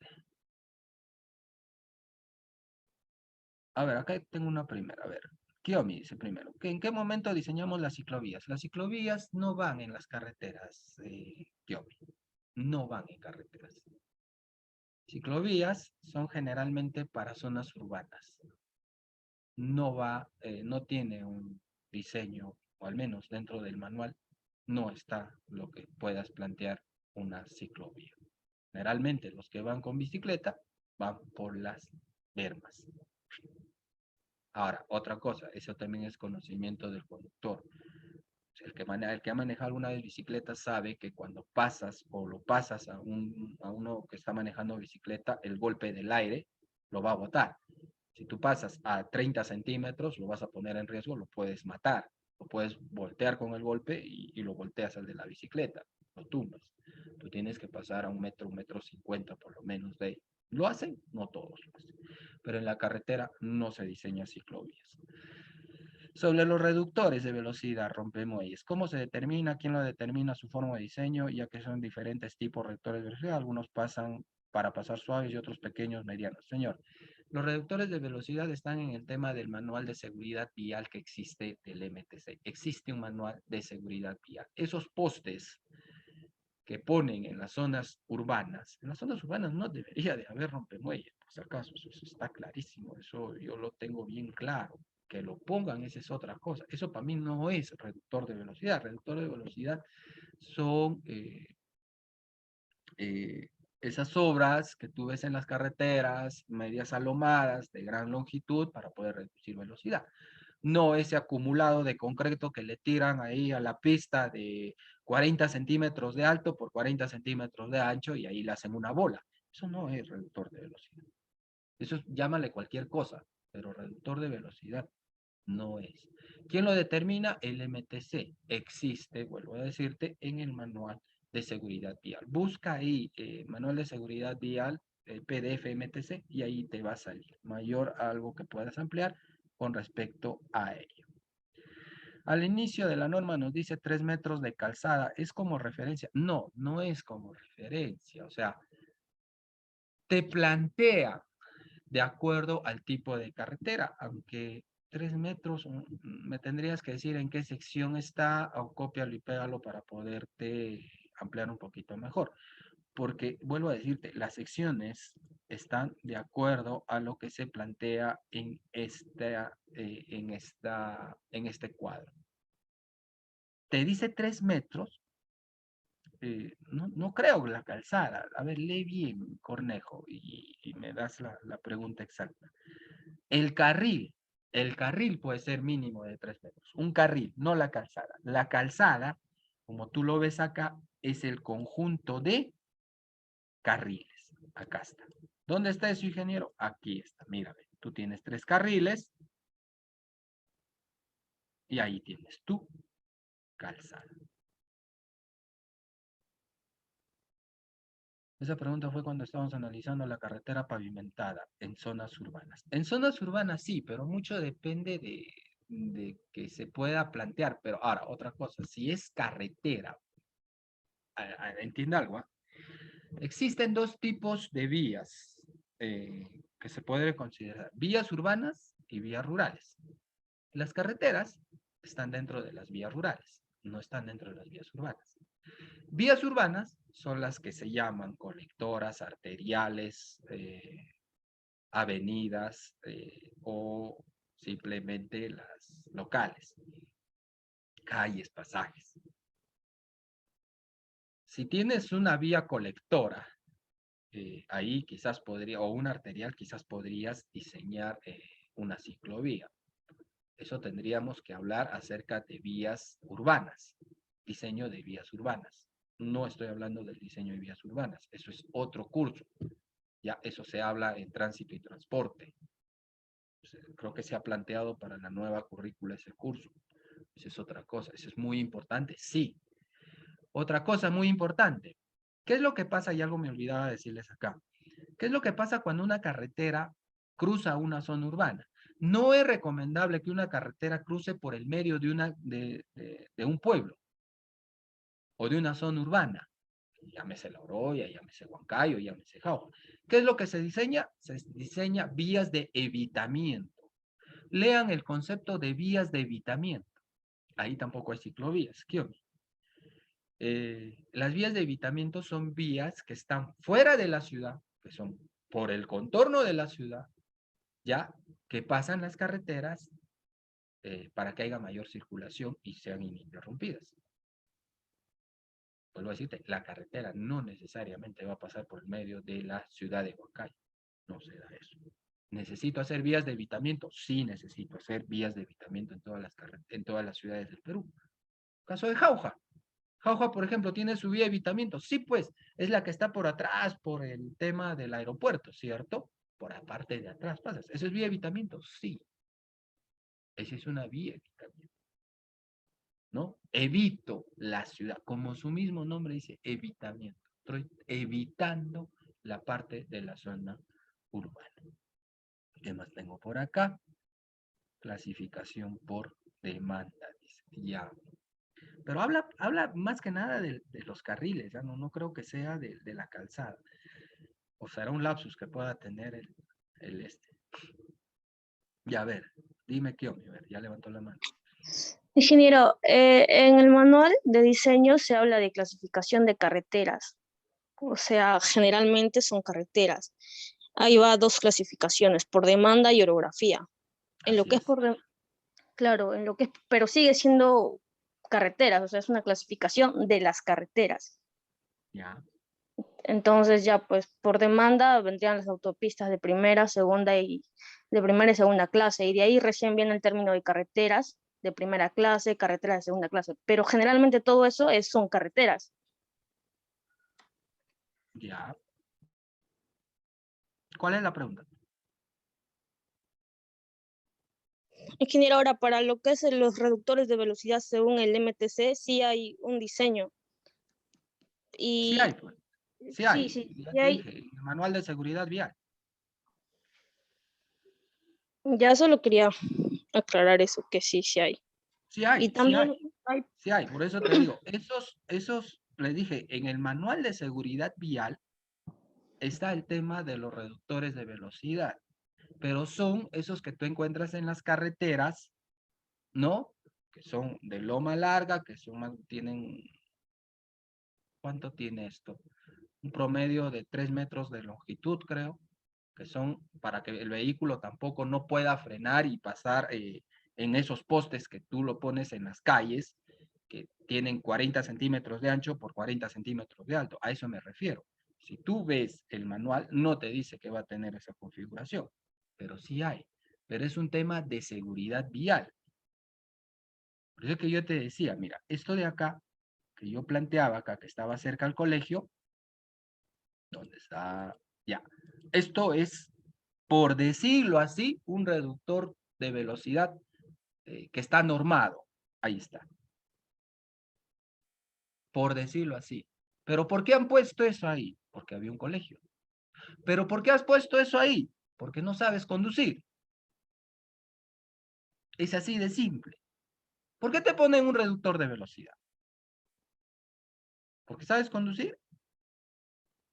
A ver, acá tengo una primera. A ver, Kiomi dice primero. ¿En qué momento diseñamos las ciclovías? Las ciclovías no van en las carreteras, Kiomi. No van en carreteras. Ciclovías son generalmente para zonas urbanas. No tiene un diseño, o al menos dentro del manual, no está lo que puedas plantear una ciclovía. Generalmente los que van con bicicleta van por las bermas. Ahora, otra cosa, eso también es conocimiento del conductor. El que ha manejado alguna vez bicicleta sabe que cuando pasas o lo pasas a uno que está manejando bicicleta, el golpe del aire lo va a botar. Si tú pasas a 30 centímetros, lo vas a poner en riesgo, lo puedes matar. Lo puedes voltear con el golpe y lo volteas al de la bicicleta, lo tumbas. Tú tienes que pasar a 1,50 m por lo menos de ahí. ¿Lo hacen? No todos lo hacen. Pero en la carretera no se diseña ciclovías. Sobre los reductores de velocidad, rompemuelles. ¿Cómo se determina? ¿Quién lo determina? Su forma de diseño, ya que son diferentes tipos de reductores de velocidad. Algunos pasan para pasar suaves y otros pequeños, medianos. Señor, los reductores de velocidad están en el tema del manual de seguridad vial que existe del MTC. Existe un manual de seguridad vial. Esos postes que ponen en las zonas urbanas no debería de haber rompemuelles, por si acaso, eso está clarísimo, eso yo lo tengo bien claro. Que lo pongan, esa es otra cosa. Eso para mí no es reductor de velocidad. Reductor de velocidad son esas obras que tú ves en las carreteras, medias alomadas, de gran longitud, para poder reducir velocidad. No ese acumulado de concreto que le tiran ahí a la pista de 40 centímetros de alto por 40 centímetros de ancho y ahí le hacen una bola. Eso no es reductor de velocidad. Eso es, llámale cualquier cosa, pero reductor de velocidad no es. ¿Quién lo determina? El MTC. Existe, vuelvo a decirte, en el manual de seguridad vial. Busca ahí manual de seguridad vial, PDF MTC, y ahí te va a salir mayor algo que puedas ampliar con respecto a ello. Al inicio de la norma nos dice 3 metros de calzada. ¿Es como referencia? No, no es como referencia. O sea, te plantea de acuerdo al tipo de carretera, aunque 3 metros, me tendrías que decir en qué sección está, o cópialo y pégalo para poderte ampliar un poquito mejor. Porque, vuelvo a decirte, las secciones están de acuerdo a lo que se plantea en este cuadro. Te dice 3 metros, no creo la calzada. A ver, lee bien, Cornejo, y me das la pregunta exacta. El carril puede ser mínimo de 3 metros. Un carril, no la calzada. La calzada, como tú lo ves acá, es el conjunto de carriles. Acá está. ¿Dónde está eso, ingeniero? Aquí está. Mírame, tú tienes 3 carriles y ahí tienes tu calzada. Esa pregunta fue cuando estábamos analizando la carretera pavimentada en zonas urbanas. En zonas urbanas sí, pero mucho depende de que se pueda plantear. Pero ahora, otra cosa, si es carretera, entiende algo, ¿eh? Existen 2 tipos de vías que se pueden considerar: vías urbanas y vías rurales. Las carreteras están dentro de las vías rurales, no están dentro de las vías urbanas. Vías urbanas son las que se llaman colectoras, arteriales, avenidas o simplemente las locales, calles, pasajes. Si tienes una vía colectora, ahí quizás podría, o una arterial, quizás podrías diseñar una ciclovía. Eso tendríamos que hablar acerca de vías urbanas, diseño de vías urbanas. No estoy hablando del diseño de vías urbanas, eso es otro curso. Ya eso se habla en tránsito y transporte. Creo que se ha planteado para la nueva currícula ese curso. Eso es otra cosa, eso es muy importante, sí. Otra cosa muy importante, ¿qué es lo que pasa? Y algo me olvidaba decirles acá. ¿Qué es lo que pasa cuando una carretera cruza una zona urbana? No es recomendable que una carretera cruce por el medio de un pueblo o de una zona urbana. Llámese La Oroya, llámese Huancayo, llámese Jauja. ¿Qué es lo que se diseña? Se diseña vías de evitamiento. Lean el concepto de vías de evitamiento. Ahí tampoco hay ciclovías. ¿Qué onda? Las vías de evitamiento son vías que están fuera de la ciudad, que son por el contorno de la ciudad, ya que pasan las carreteras para que haya mayor circulación y sean ininterrumpidas. Vuelvo a decirte, la carretera no necesariamente va a pasar por el medio de la ciudad de Huancayo. No se da eso. ¿Necesito hacer vías de evitamiento? Sí, necesito hacer vías de evitamiento en todas las ciudades del Perú. Caso de Jauja. Jauja, por ejemplo, tiene su vía de evitamiento. Sí, pues, es la que está por atrás, por el tema del aeropuerto, ¿cierto? Por la parte de atrás pasas. ¿Eso es vía de evitamiento? Sí. Esa es una vía de evitamiento, ¿no? Evito la ciudad, como su mismo nombre dice, evitamiento. Estoy evitando la parte de la zona urbana. ¿Qué más tengo por acá? Clasificación por demanda, dice. Ya. Pero habla más que nada de los carriles, ¿ya? No creo que sea de la calzada. O será un lapsus que pueda tener el este. Ya, a ver, dime qué, a ver, ya levantó la mano. Ingeniero, en el manual de diseño se habla de clasificación de carreteras, o sea, generalmente son carreteras. Ahí va 2 clasificaciones, por demanda y orografía. En lo que es Claro, en lo que es, pero sigue siendo carreteras, o sea, es una clasificación de las carreteras. Ya, Entonces ya pues por demanda vendrían las autopistas de primera y segunda clase, y de ahí recién viene el término de carreteras de primera clase, carreteras de segunda clase, pero generalmente todo eso son carreteras. ya. ¿Cuál es la pregunta? Ingeniero, ahora para lo que es los reductores de velocidad según el MTC, sí hay un diseño. Sí hay, Y pues. Sí sí, hay. sí, Ya sí te hay. dije, el manual de seguridad vial. Ya solo quería aclarar eso, que sí, sí hay. Sí hay, Y sí hay. también hay, Sí hay. Por eso te digo, les dije, en el manual de seguridad vial está el tema de los reductores de velocidad, pero son esos que tú encuentras en las carreteras, ¿no? Que son de loma larga, que son tienen, ¿cuánto tiene esto? Un promedio de 3 metros de longitud, creo, que son para que el vehículo tampoco no pueda frenar y pasar en esos postes que tú lo pones en las calles, que tienen 40 centímetros de ancho por 40 centímetros de alto. A eso me refiero. Si tú ves el manual, no te dice que va a tener esa configuración, pero sí hay. Pero es un tema de seguridad vial. Por eso que yo te decía, mira, esto de acá, que yo planteaba acá, que estaba cerca al colegio, donde está, ya. Esto es, por decirlo así, un reductor de velocidad que está normado. Ahí está. Por decirlo así. Pero ¿por qué han puesto eso ahí? Porque había un colegio. ¿Pero por qué has puesto eso ahí? Porque no sabes conducir. Es así de simple. ¿Por qué te ponen un reductor de velocidad? ¿Porque sabes conducir?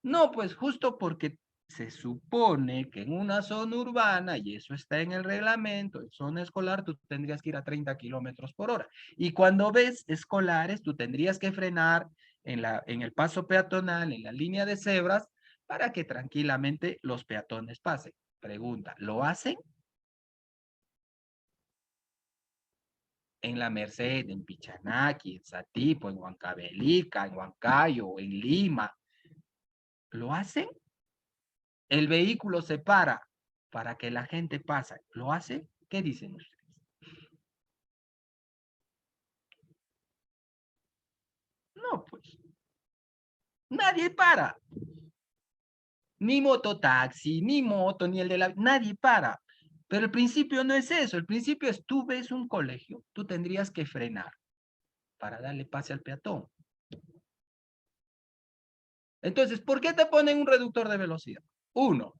No, pues justo porque se supone que en una zona urbana, y eso está en el reglamento, en zona escolar, tú tendrías que ir a 30 kilómetros por hora. Y cuando ves escolares, tú tendrías que frenar en el paso peatonal, en la línea de cebras, para que tranquilamente los peatones pasen. Pregunta, ¿lo hacen? En La Merced, en Pichanaki, en Satipo, en Huancavelica, en Huancayo, en Lima, ¿lo hacen? El vehículo se para que la gente pase. ¿Lo hace? ¿Qué dicen ustedes? No, pues. Nadie para. Ni mototaxi, ni moto, ni el de la... Nadie para. Pero el principio no es eso. El principio es tú ves un colegio, tú tendrías que frenar para darle pase al peatón. Entonces, ¿por qué te ponen un reductor de velocidad? Uno,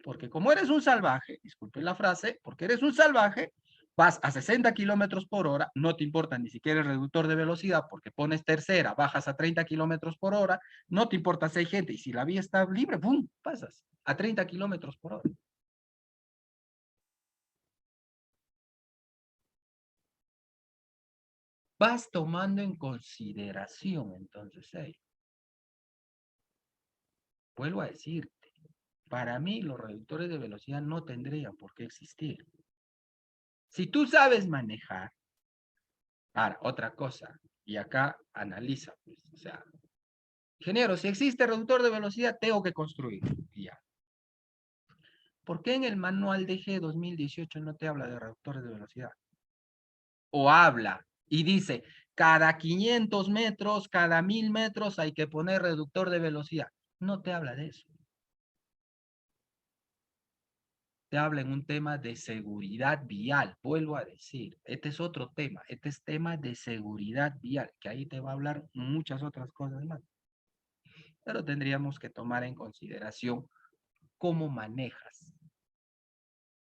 porque como eres un salvaje, disculpen la frase, porque eres un salvaje, vas a 60 kilómetros por hora, no te importa ni siquiera el reductor de velocidad porque pones tercera, bajas a 30 kilómetros por hora, no te importa si hay gente y si la vía está libre, ¡pum! Pasas a 30 kilómetros por hora. Vas tomando en consideración, entonces, vuelvo a decirte, para mí los reductores de velocidad no tendrían por qué existir. Si tú sabes manejar, ahora, otra cosa, y acá analiza, pues, o sea, ingeniero, si existe reductor de velocidad, tengo que construir. Y ya. ¿Por qué en el manual de G 2018 no te habla de reductores de velocidad? O habla y dice, cada 500 metros, cada 1000 metros hay que poner reductor de velocidad. No te habla de eso. Te habla en un tema de seguridad vial. Vuelvo a decir, este es otro tema. Este es tema de seguridad vial, que ahí te va a hablar muchas otras cosas más. Pero tendríamos que tomar en consideración cómo manejas,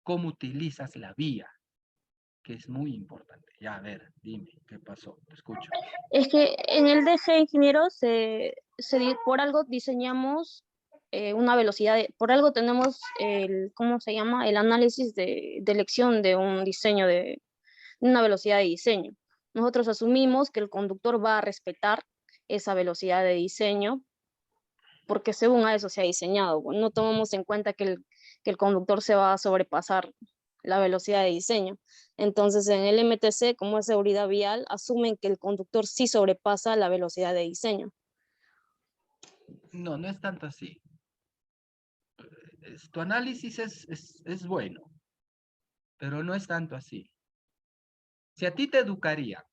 cómo utilizas la vía, que es muy importante. Ya, a ver, dime, ¿qué pasó? Te escucho. es que en el DG, ingeniero, por algo diseñamos una velocidad, por algo tenemos ¿cómo se llama? El análisis de elección de un diseño de una velocidad de diseño. Nosotros asumimos que el conductor va a respetar esa velocidad de diseño porque según a eso se ha diseñado. No tomamos en cuenta que el conductor se va a sobrepasar la velocidad de diseño. Entonces, en el MTC, como es seguridad vial, asumen que el conductor sí sobrepasa la velocidad de diseño. No, no es tanto así. Tu análisis es bueno, pero no es tanto así. Si a ti te educaría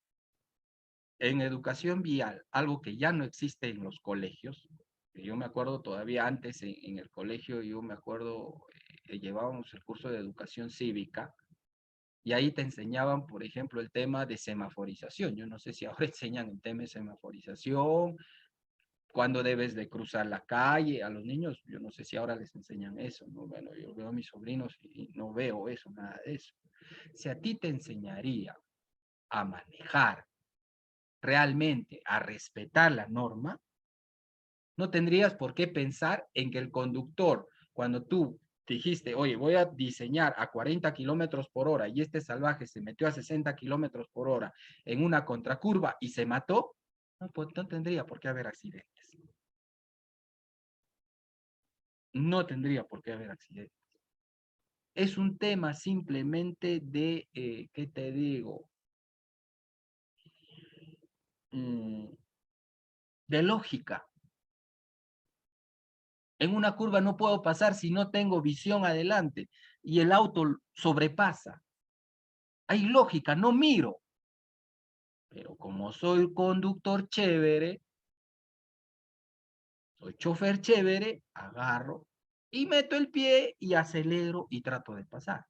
en educación vial, algo que ya no existe en los colegios, que yo me acuerdo todavía antes en el colegio, yo me acuerdo que llevábamos el curso de educación cívica, y ahí te enseñaban, por ejemplo, el tema de semaforización. Yo no sé si ahora enseñan el tema de semaforización, cuándo debes de cruzar la calle a los niños. Yo no sé si ahora les enseñan eso, ¿no? Bueno, yo veo a mis sobrinos y no veo eso, nada de eso. Si a ti te enseñaría a manejar realmente, a respetar la norma, no tendrías por qué pensar en que el conductor, cuando tú dijiste, oye, voy a diseñar a 40 kilómetros por hora y este salvaje se metió a 60 kilómetros por hora en una contracurva y se mató, no, pues, no tendría por qué haber accidentes. No tendría por qué haber accidentes. Es un tema simplemente de, ¿qué te digo? De lógica. En una curva no puedo pasar si no tengo visión adelante y el auto sobrepasa. Hay lógica, no miro. Pero como soy conductor chévere, soy chofer chévere, agarro y meto el pie y acelero y trato de pasar.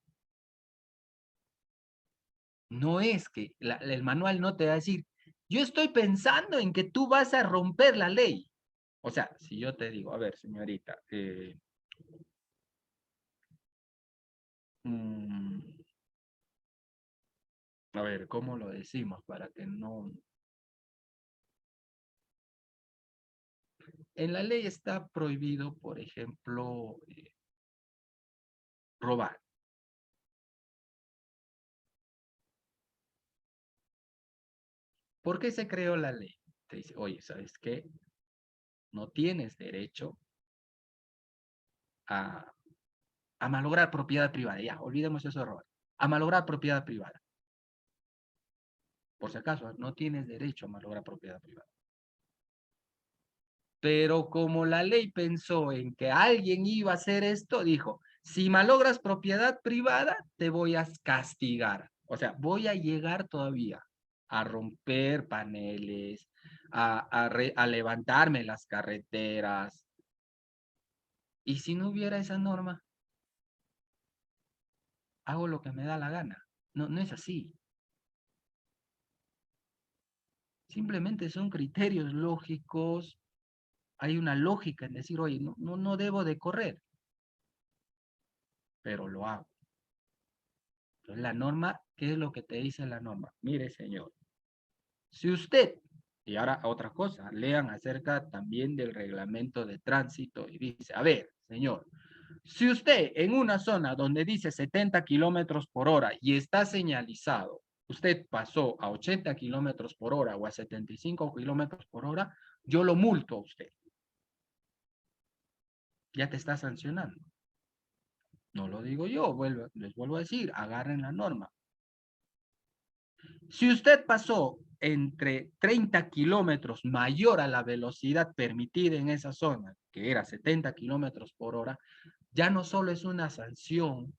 No es que el manual no te va a decir, yo estoy pensando en que tú vas a romper la ley. O sea, si yo te digo, a ver, señorita, a ver, ¿cómo lo decimos para que no... En la ley está prohibido, por ejemplo, robar. ¿Por qué se creó la ley? Te dice, oye, ¿sabes qué? No tienes derecho a, a malograr propiedad privada. Ya, olvidemos eso de robar. A malograr propiedad privada. Por si acaso, no tienes derecho a malograr propiedad privada. Pero como la ley pensó en que alguien iba a hacer esto, dijo, si malogras propiedad privada, te voy a castigar. O sea, voy a llegar todavía a romper paneles, a levantarme las carreteras. Y si no hubiera esa norma, hago lo que me da la gana. No, no es así. Simplemente son criterios lógicos. Hay una lógica en decir, oye, no debo de correr, pero lo hago. Entonces, la norma, ¿qué es lo que te dice la norma? Mire, señor, si usted, y ahora otra cosa, lean acerca también del reglamento de tránsito y dice, a ver, señor, si usted en una zona donde dice 70 kilómetros por hora y está señalizado, usted pasó a 80 kilómetros por hora o a 75 kilómetros por hora, yo lo multo a usted. Ya te está sancionando. No lo digo yo, les vuelvo a decir, agarren la norma. Si usted pasó entre 30 kilómetros mayor a la velocidad permitida en esa zona, que era 70 kilómetros por hora, ya no solo es una sanción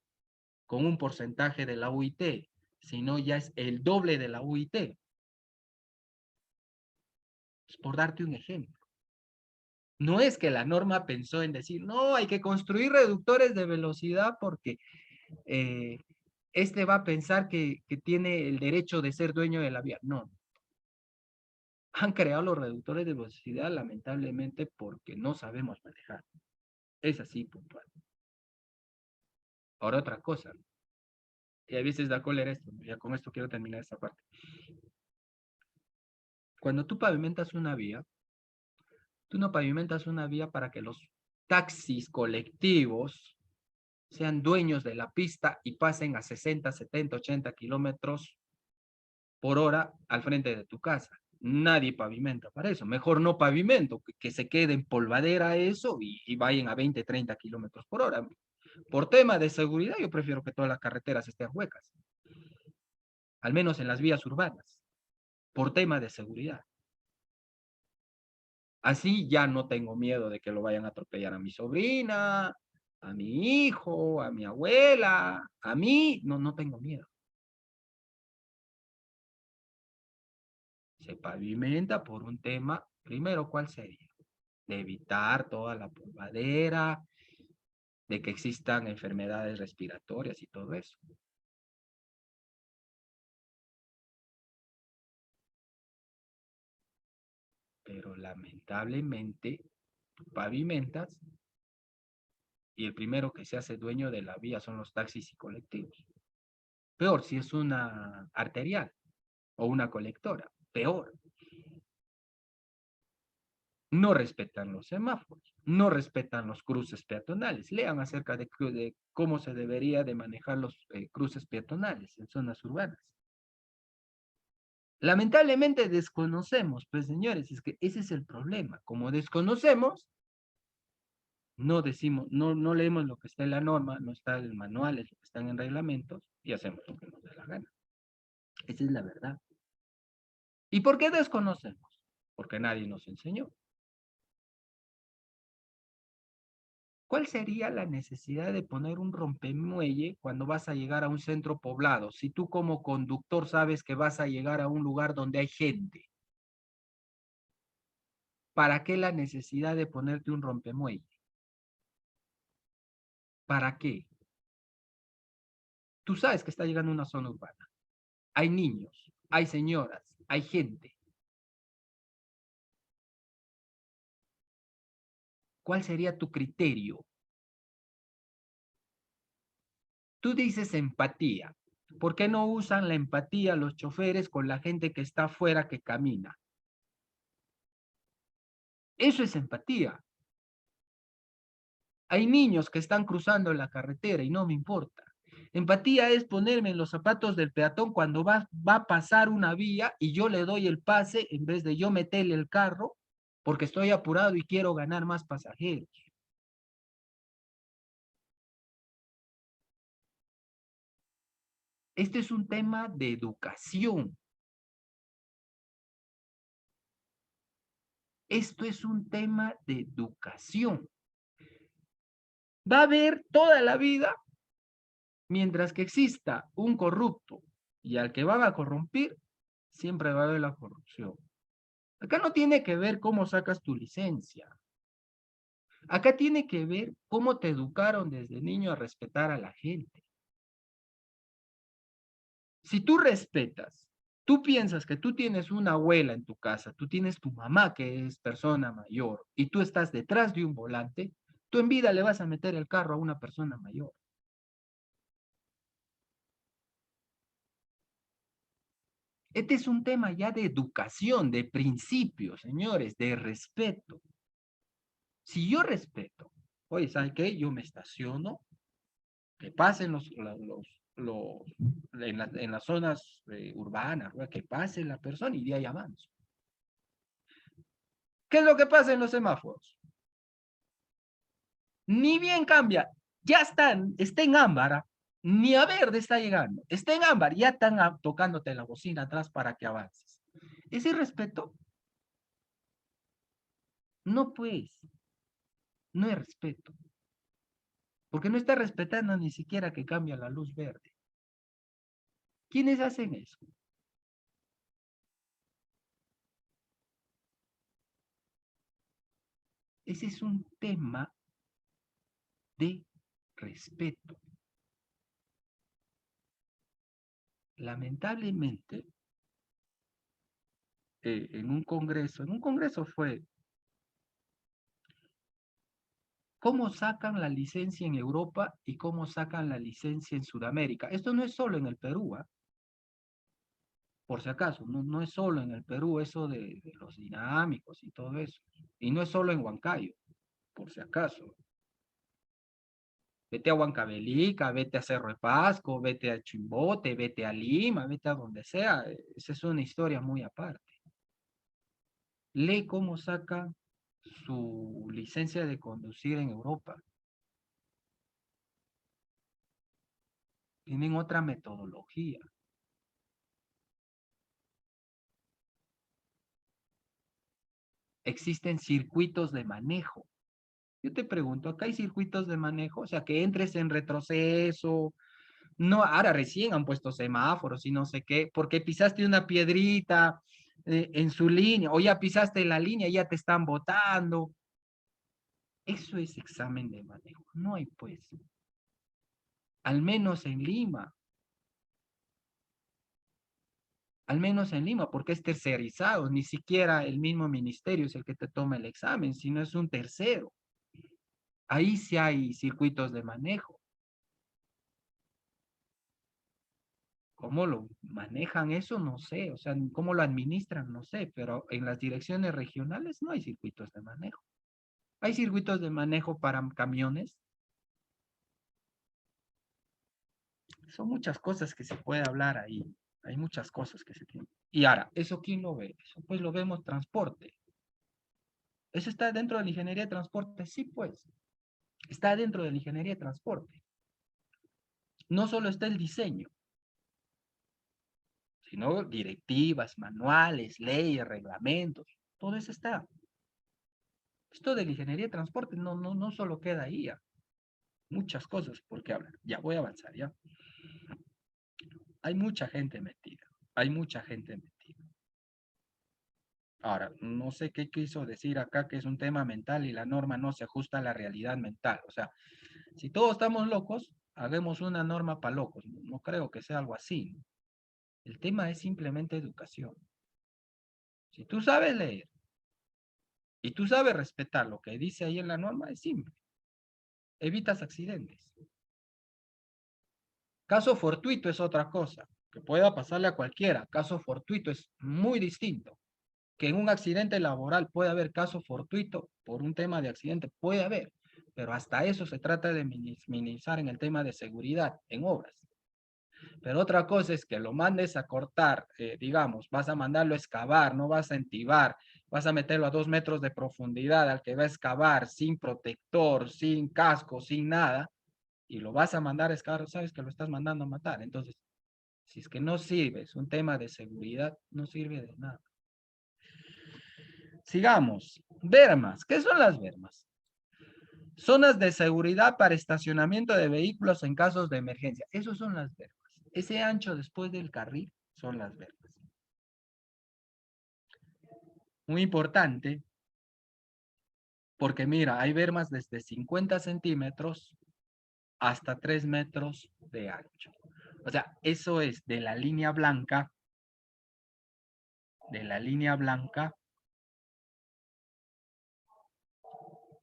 con un porcentaje de la UIT, sino ya es el doble de la UIT. Es por darte un ejemplo. No es que la norma pensó en decir, no, hay que construir reductores de velocidad porque este va a pensar que tiene el derecho de ser dueño de la vía. No. Han creado los reductores de velocidad lamentablemente porque no sabemos manejar. Es así, puntual. Ahora otra cosa. Y a veces da cólera esto. Ya con esto quiero terminar esta parte. Cuando tú pavimentas una vía, tú no pavimentas una vía para que los taxis colectivos sean dueños de la pista y pasen a 60, 70, 80 kilómetros por hora al frente de tu casa. Nadie pavimenta para eso. Mejor no pavimento, que se quede en polvadera eso y vayan a 20, 30 kilómetros por hora. Por tema de seguridad, yo prefiero que todas las carreteras estén huecas, al menos en las vías urbanas, por tema de seguridad. Así ya no tengo miedo de que lo vayan a atropellar a mi sobrina, a mi hijo, a mi abuela, a mí, no tengo miedo. Se pavimenta por un tema, primero, ¿cuál sería? De evitar toda la polvadera, de que existan enfermedades respiratorias y todo eso. Pero lamentablemente, tú pavimentas y el primero que se hace dueño de la vía son los taxis y colectivos. Peor si es una arterial o una colectora, peor. No respetan los semáforos, no respetan los cruces peatonales. Lean acerca de cómo se debería de manejar los cruces peatonales en zonas urbanas. Lamentablemente desconocemos, pues señores, es que ese es el problema. Como desconocemos, no decimos, no leemos lo que está en la norma, no está en manuales, lo que están en reglamentos, y hacemos lo que nos da la gana. Esa es la verdad. ¿Y por qué desconocemos? Porque nadie nos enseñó. ¿Cuál sería la necesidad de poner un rompemuelle cuando vas a llegar a un centro poblado? Si tú como conductor sabes que vas a llegar a un lugar donde hay gente, ¿para qué la necesidad de ponerte un rompemuelle? ¿Para qué? Tú sabes que está llegando a una zona urbana. Hay niños, hay señoras, hay gente. ¿Cuál sería tu criterio? Tú dices empatía. ¿Por qué no usan la empatía los choferes con la gente que está afuera que camina? Eso es empatía. Hay niños que están cruzando la carretera y no me importa. Empatía es ponerme en los zapatos del peatón cuando va a pasar una vía y yo le doy el pase en vez de yo meterle el carro porque estoy apurado y quiero ganar más pasajeros. Este es un tema de educación. Esto es un tema de educación. Va a haber toda la vida, mientras que exista un corrupto y al que van a corrompir, siempre va a haber la corrupción. Acá no tiene que ver cómo sacas tu licencia. Acá tiene que ver cómo te educaron desde niño a respetar a la gente. Si tú respetas, tú piensas que tú tienes una abuela en tu casa, tú tienes tu mamá que es persona mayor y tú estás detrás de un volante, tú en vida le vas a meter el carro a una persona mayor. Este es un tema ya de educación, de principios, señores, de respeto. Si yo respeto, oye, ¿sabe qué? Yo me estaciono, que pasen en las zonas urbanas, que pase la persona y de ahí avanzo. ¿Qué es lo que pasa en los semáforos? Ni bien cambia, ya está en ámbar, ni a verde está llegando, está en ámbar, ya están tocándote la bocina atrás para que avances. ¿Ese respeto? No, pues, no es respeto. Porque no está respetando ni siquiera que cambia la luz verde. ¿Quiénes hacen eso? Ese es un tema de respeto. Lamentablemente, en un congreso fue, ¿cómo sacan la licencia en Europa y cómo sacan la licencia en Sudamérica? Esto no es solo en el Perú, por si acaso, no es solo en el Perú eso de los dinámicos y todo eso. Y no es solo en Huancayo, por si acaso. Vete a Huancavelica, vete a Cerro de Pasco, vete a Chimbote, vete a Lima, vete a donde sea. Esa es una historia muy aparte. Lee cómo saca su licencia de conducir en Europa. Tienen otra metodología. Existen circuitos de manejo. Yo te pregunto, ¿acá hay circuitos de manejo? O sea, que entres en retroceso. No, ahora recién han puesto semáforos y no sé qué, porque pisaste una piedrita en su línea, o ya pisaste la línea y ya te están botando. Eso es examen de manejo. No hay pues. Al menos en Lima. Al menos en Lima, porque es tercerizado. Ni siquiera el mismo ministerio es el que te toma el examen, sino es un tercero. Ahí sí hay circuitos de manejo. ¿Cómo lo manejan eso? No sé. O sea, cómo lo administran, no sé. Pero en las direcciones regionales no hay circuitos de manejo. Hay circuitos de manejo para camiones. Son muchas cosas que se puede hablar ahí. Hay muchas cosas que se tienen. Y ahora, ¿eso quién lo ve? Eso pues lo vemos transporte. ¿Eso está dentro de la ingeniería de transporte? Sí, pues. Está dentro de la ingeniería de transporte. No solo está el diseño, sino directivas, manuales, leyes, reglamentos. Todo eso está. Esto de la ingeniería de transporte no solo queda ahí. Muchas cosas por qué hablar. Ya voy a avanzar, ya. Hay mucha gente metida. Hay mucha gente metida. Ahora, no sé qué quiso decir acá que es un tema mental y la norma no se ajusta a la realidad mental. O sea, si todos estamos locos, hagamos una norma para locos. No creo que sea algo así. El tema es simplemente educación. Si tú sabes leer y tú sabes respetar lo que dice ahí en la norma, es simple. Evitas accidentes. Caso fortuito es otra cosa, que pueda pasarle a cualquiera. Caso fortuito es muy distinto. Que en un accidente laboral puede haber caso fortuito por un tema de accidente, puede haber, pero hasta eso se trata de minimizar en el tema de seguridad en obras. Pero otra cosa es que lo mandes a cortar, digamos, vas a mandarlo a excavar, no vas a entibar, vas a meterlo a 2 metros de profundidad al que va a excavar sin protector, sin casco, sin nada, y lo vas a mandar a excavar, sabes que lo estás mandando a matar. Entonces, si es que no sirve, es un tema de seguridad, no sirve de nada. Sigamos. Bermas. ¿Qué son las bermas? Zonas de seguridad para estacionamiento de vehículos en casos de emergencia. Esos son las bermas. Ese ancho después del carril son las bermas. Muy importante, porque mira, hay bermas desde 50 centímetros hasta 3 metros de ancho. O sea, eso es de la línea blanca,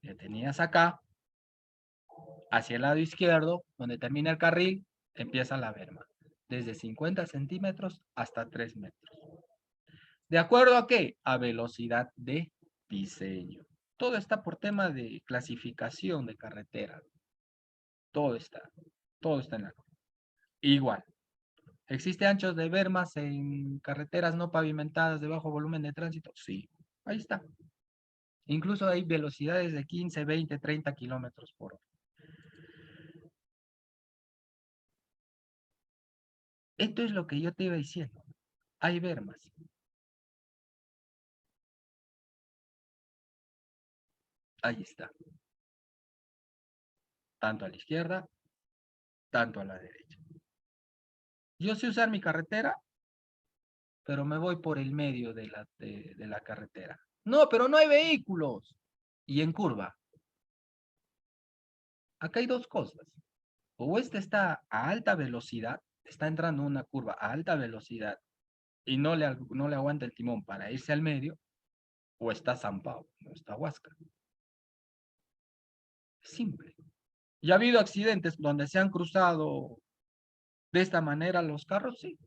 que tenías acá, hacia el lado izquierdo, donde termina el carril, empieza la berma. Desde 50 centímetros hasta 3 metros. ¿De acuerdo a qué? A velocidad de diseño. Todo está por tema de clasificación de carretera. Todo está en la. Igual. ¿Existe anchos de bermas en carreteras no pavimentadas de bajo volumen de tránsito? Sí, ahí está. Incluso hay velocidades de 15, 20, 30 kilómetros por hora. Esto es lo que yo te iba diciendo. Hay bermas. Ahí está. Tanto a la izquierda, tanto a la derecha. Yo sé usar mi carretera, pero me voy por el medio de la carretera. No, pero no hay vehículos. Y en curva. Acá hay dos cosas. O este está a alta velocidad, está entrando una curva a alta velocidad y no le aguanta el timón para irse al medio, o está zampado, no está Huasca. Simple. ¿Y ha habido accidentes donde se han cruzado de esta manera los carros? Sí.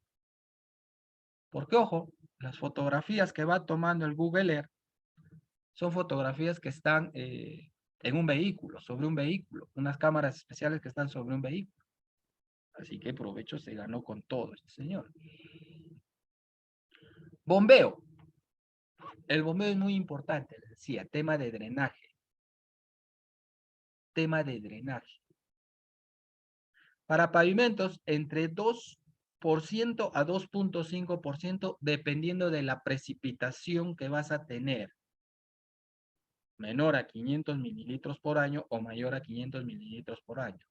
Porque, ojo, las fotografías que va tomando el Google Earth son fotografías que están en un vehículo, sobre un vehículo, unas cámaras especiales que están sobre un vehículo. Así que provecho se ganó con todo este señor. Bombeo. El bombeo es muy importante, les decía, tema de drenaje. Tema de drenaje. Para pavimentos, entre 2% a 2.5%, dependiendo de la precipitación que vas a tener. Menor a 500 mililitros por año o mayor a 500 mililitros por año.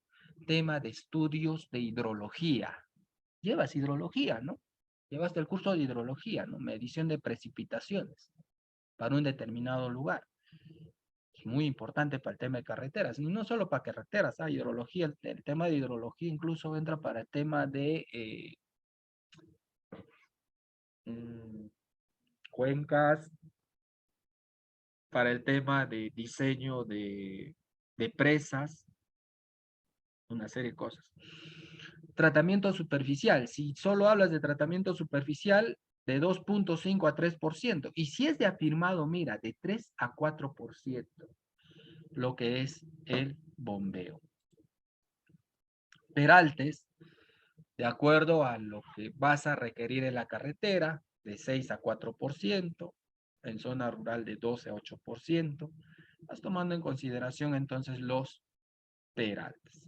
Tema de estudios de hidrología. Llevas hidrología, ¿no? Llevaste el curso de hidrología, ¿no? Medición de precipitaciones para un determinado lugar. Es muy importante para el tema de carreteras, y no solo para carreteras, hidrología, el tema de hidrología incluso entra para el tema de cuencas, para el tema de diseño de presas, una serie de cosas. Tratamiento superficial, si solo hablas de tratamiento superficial, de 2.5 a 3%, y si es de afirmado, mira, de 3 a 4%, lo que es el bombeo. Peraltes, de acuerdo a lo que vas a requerir en la carretera, de 6 a 4%, en zona rural de 12 a 8%, vas tomando en consideración entonces los peraltes.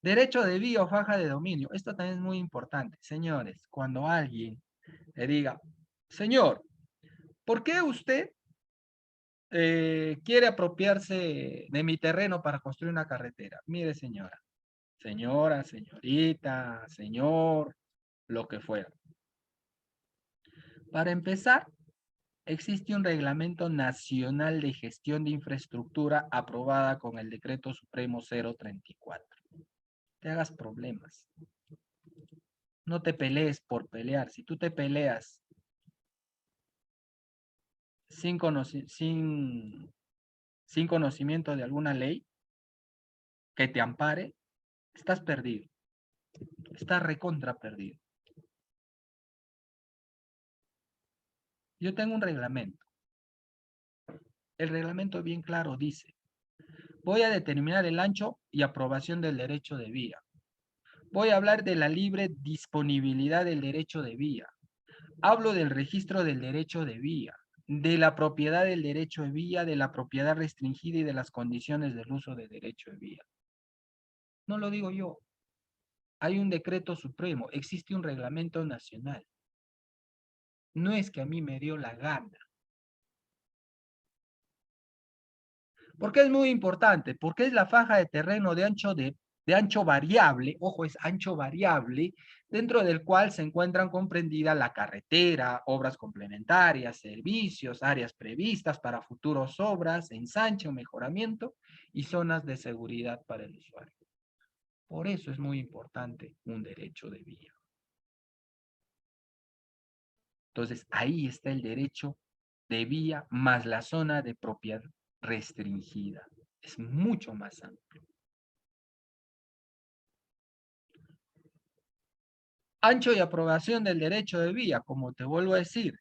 Derecho de vía o faja de dominio. Esto también es muy importante. Señores, cuando alguien le diga, señor, ¿por qué usted quiere apropiarse de mi terreno para construir una carretera? Mire, señora, señorita, señor, lo que fuera. Para empezar, existe un Reglamento Nacional de Gestión de Infraestructura aprobada con el Decreto Supremo 034. Te hagas problemas. No te pelees por pelear. Si tú te peleas sin conocimiento de alguna ley que te ampare, estás perdido. Estás recontra perdido. Yo tengo un reglamento. El reglamento bien claro dice, voy a determinar el ancho y aprobación del derecho de vía. Voy a hablar de la libre disponibilidad del derecho de vía. Hablo del registro del derecho de vía, de la propiedad del derecho de vía, de la propiedad restringida y de las condiciones del uso del derecho de vía. No lo digo yo. Hay un decreto supremo, existe un reglamento nacional. No es que a mí me dio la gana. ¿Por qué es muy importante? Porque es la faja de terreno de ancho variable, ojo, es ancho variable, dentro del cual se encuentran comprendidas la carretera, obras complementarias, servicios, áreas previstas para futuras obras, ensanche o mejoramiento y zonas de seguridad para el usuario. Por eso es muy importante un derecho de vía. Entonces, ahí está el derecho de vía más la zona de propiedad restringida. Es mucho más amplio. Ancho y aprobación del derecho de vía, como te vuelvo a decir,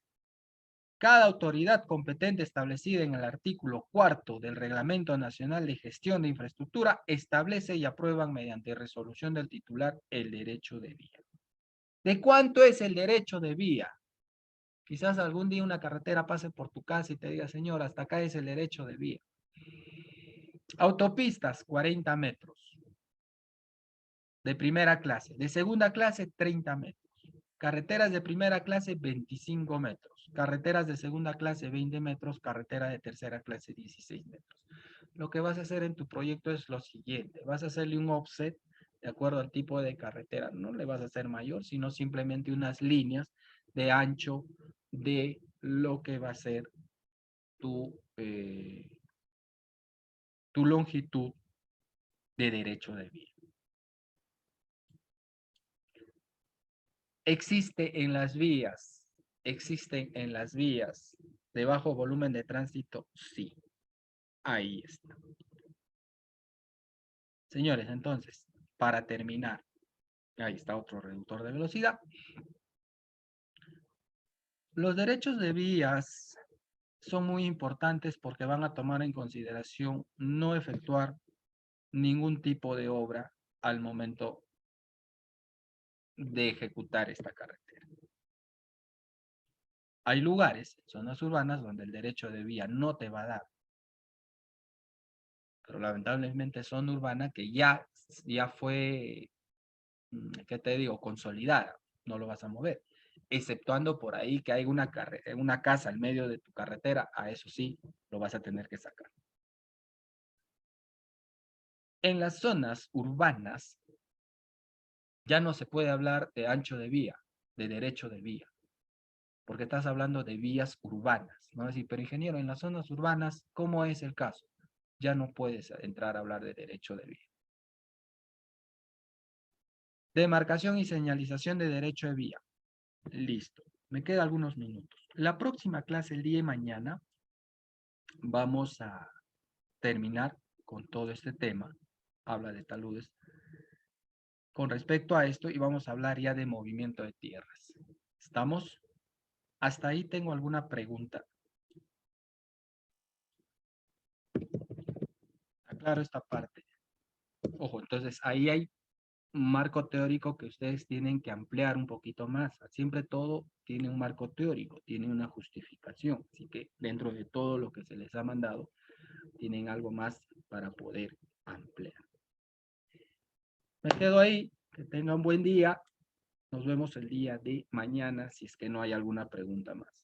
cada autoridad competente establecida en el artículo 4 del Reglamento Nacional de Gestión de Infraestructura establece y aprueba mediante resolución del titular el derecho de vía. ¿De cuánto es el derecho de vía? Quizás algún día una carretera pase por tu casa y te diga, señor, hasta acá es el derecho de vía. Autopistas, 40 metros. De primera clase. De segunda clase, 30 metros. Carreteras de primera clase, 25 metros. Carreteras de segunda clase, 20 metros. Carretera de tercera clase, 16 metros. Lo que vas a hacer en tu proyecto es lo siguiente. Vas a hacerle un offset de acuerdo al tipo de carretera. No le vas a hacer mayor, sino simplemente unas líneas de ancho de lo que va a ser tu longitud de derecho de vía. Existen en las vías de bajo volumen de tránsito, sí. Ahí está. Señores, entonces, para terminar, ahí está otro reductor de velocidad. Los derechos de vías son muy importantes porque van a tomar en consideración no efectuar ningún tipo de obra al momento de ejecutar esta carretera. Hay lugares, zonas urbanas, donde el derecho de vía no te va a dar. Pero lamentablemente son urbanas que ya ya fue, ¿qué te digo? Consolidada, no lo vas a mover. Exceptuando por ahí que hay una casa al medio de tu carretera, a eso sí, lo vas a tener que sacar. En las zonas urbanas, ya no se puede hablar de ancho de vía, de derecho de vía, porque estás hablando de vías urbanas, ¿no? Así, pero ingeniero, en las zonas urbanas, ¿cómo es el caso? Ya no puedes entrar a hablar de derecho de vía. Demarcación y señalización de derecho de vía. Listo. Me quedan algunos minutos. La próxima clase, el día de mañana, vamos a terminar con todo este tema. Habla de taludes. Con respecto a esto, y vamos a hablar ya de movimiento de tierras. ¿Estamos? ¿Hasta ahí tengo alguna pregunta? Aclaro esta parte. Ojo, entonces ahí hay un marco teórico que ustedes tienen que ampliar un poquito más. Siempre todo tiene un marco teórico, tiene una justificación. Así que dentro de todo lo que se les ha mandado, tienen algo más para poder ampliar. Me quedo ahí. Que tengan un buen día. Nos vemos el día de mañana si es que no hay alguna pregunta más.